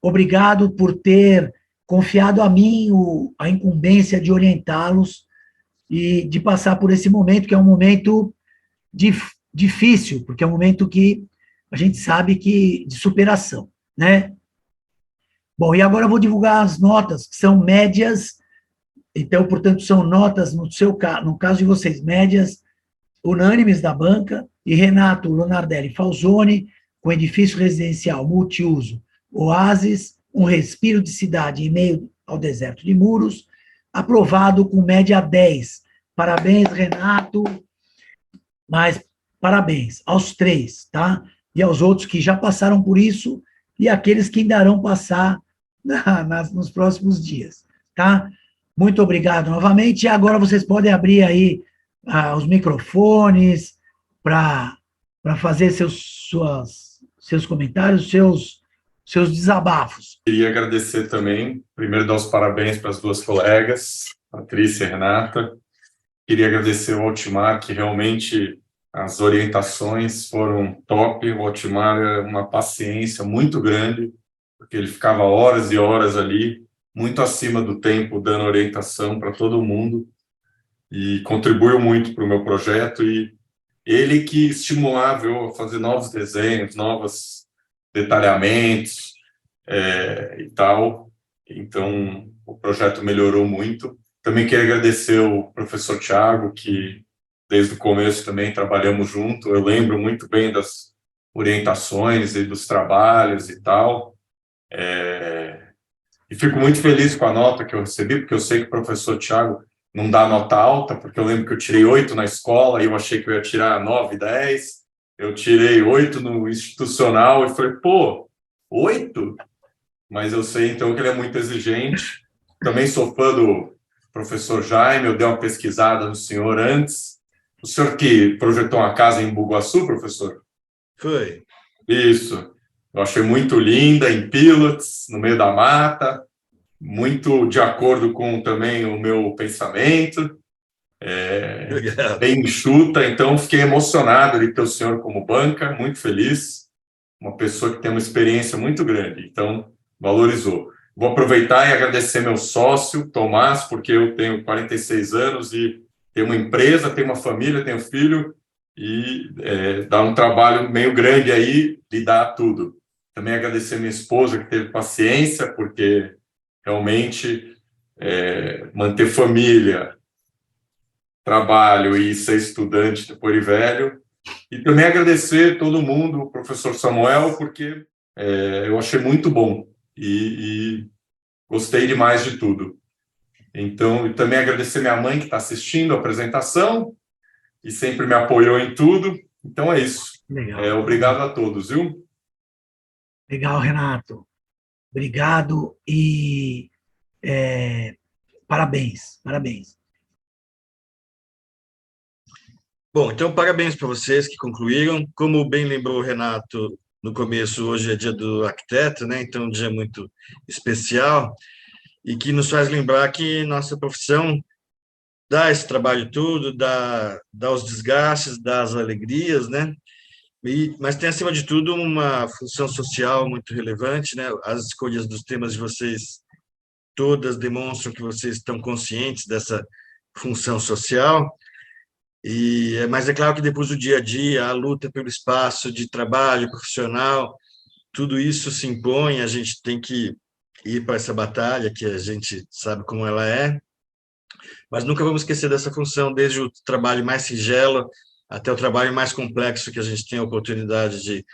obrigado por ter confiado a mim a incumbência de orientá-los e de passar por esse momento, que é um momento difícil, porque é um momento que a gente sabe que de superação, né? Bom, e agora eu vou divulgar as notas, que são médias, então, portanto, são notas, no caso de vocês, médias unânimes da banca, e Renato Lunardelli Falzoni, com edifício residencial multiuso Oasis, um respiro de cidade em meio ao deserto de muros, aprovado com média 10. Parabéns, Renato, mas parabéns aos três, tá? E aos outros que já passaram por isso e aqueles que ainda irão passar nos próximos dias, tá? Muito obrigado novamente. E agora vocês podem abrir aí os microfones para fazer seus comentários, seus desabafos. Queria agradecer também, primeiro dar os parabéns para as duas colegas, Patrícia e Renata. Queria agradecer ao Altimar, que realmente as orientações foram top. O Altimar é uma paciência muito grande, porque ele ficava horas e horas ali, muito acima do tempo, dando orientação para todo mundo, e contribuiu muito para o meu projeto, e ele que estimulava eu a fazer novos desenhos, novos detalhamentos e tal. Então, o projeto melhorou muito. Também quero agradecer o professor Thiago, que desde o começo também trabalhamos junto. Eu lembro muito bem das orientações e dos trabalhos e tal. E fico muito feliz com a nota que eu recebi, porque eu sei que o professor Thiago não dá nota alta, porque eu lembro que eu tirei 8 na escola e eu achei que eu ia tirar 9, 10. Eu tirei 8 no institucional e falei, pô, 8? Mas eu sei, então, que ele é muito exigente. Também sou fã do professor Jaime, eu dei uma pesquisada no senhor antes. O senhor que projetou uma casa em Bugaçu, professor? Foi. Isso. Eu achei muito linda, em Pilots, no meio da mata, muito de acordo com também o meu pensamento, Obrigado. bem enxuta, então fiquei emocionado de ter o senhor como banca, muito feliz, uma pessoa que tem uma experiência muito grande, então valorizou. Vou aproveitar e agradecer meu sócio, Tomás, porque eu tenho 46 anos e tenho uma empresa, tenho uma família, tenho filho, e dá um trabalho meio grande aí, lidar tudo. Também agradecer minha esposa, que teve paciência, porque realmente manter família, trabalho e ser estudante de Pori Velho. E também agradecer todo mundo, o professor Samuel, porque eu achei muito bom e gostei demais de tudo. Então, e também agradecer minha mãe, que está assistindo a apresentação e sempre me apoiou em tudo. Então, é isso. Legal. Obrigado a todos, viu? Legal, Renato. Obrigado e parabéns, parabéns. Bom, então parabéns para vocês que concluíram. Como bem lembrou o Renato no começo, hoje é dia do arquiteto, né? Então, um dia muito especial e que nos faz lembrar que nossa profissão dá esse trabalho todo, dá os desgastes, dá as alegrias, né? Mas tem, acima de tudo, uma função social muito relevante, né? As escolhas dos temas de vocês todas demonstram que vocês estão conscientes dessa função social. Mas é claro que depois do dia a dia, a luta pelo espaço de trabalho profissional, tudo isso se impõe, a gente tem que ir para essa batalha, que a gente sabe como ela é, mas nunca vamos esquecer dessa função, desde o trabalho mais singelo até o trabalho mais complexo que a gente tem a oportunidade de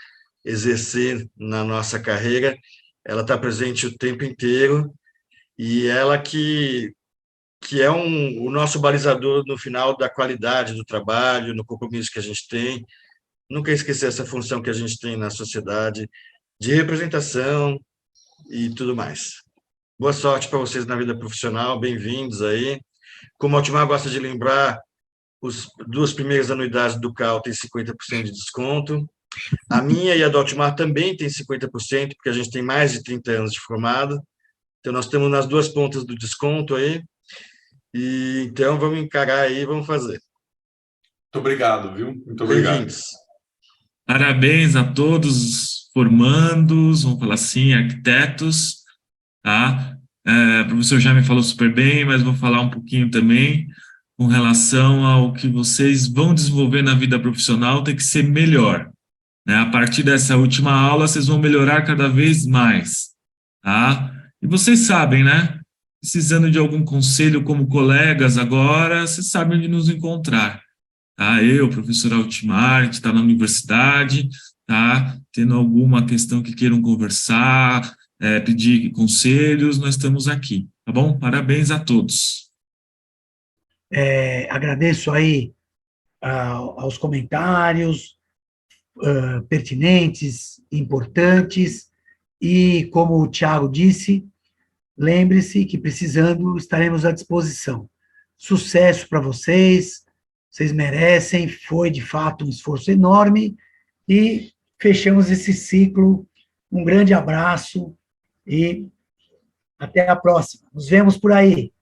exercer na nossa carreira, ela está presente o tempo inteiro, e ela que é o nosso balizador no final da qualidade do trabalho, no compromisso que a gente tem. Nunca esquecer essa função que a gente tem na sociedade de representação e tudo mais. Boa sorte para vocês na vida profissional, bem-vindos aí. Como o Altimar gosta de lembrar, as 2 primeiras anuidades do CAL têm 50% de desconto. A minha e a do Altimar também tem 50%, porque a gente tem mais de 30 anos de formado. Então, nós estamos nas 2 pontas do desconto aí. E então vamos encarar aí, vamos fazer. Muito obrigado, viu? Muito obrigado. Bem-vindos. Parabéns a todos os formandos, vamos falar assim, arquitetos, tá? O professor já me falou super bem, mas vou falar um pouquinho também com relação ao que vocês vão desenvolver na vida profissional, tem que ser melhor, né? A partir dessa última aula, vocês vão melhorar cada vez mais, tá? E vocês sabem, né? Precisando de algum conselho como colegas agora, vocês sabem onde nos encontrar. Tá? Eu, professor Altimar, que está na universidade, tá? Tendo alguma questão que queiram conversar, pedir conselhos, nós estamos aqui, tá bom? Parabéns a todos. Agradeço aí aos comentários pertinentes, importantes, e como o Tiago disse, lembre-se que precisando estaremos à disposição. Sucesso para vocês, vocês merecem, foi de fato um esforço enorme, e fechamos esse ciclo. Um grande abraço e até a próxima. Nos vemos por aí.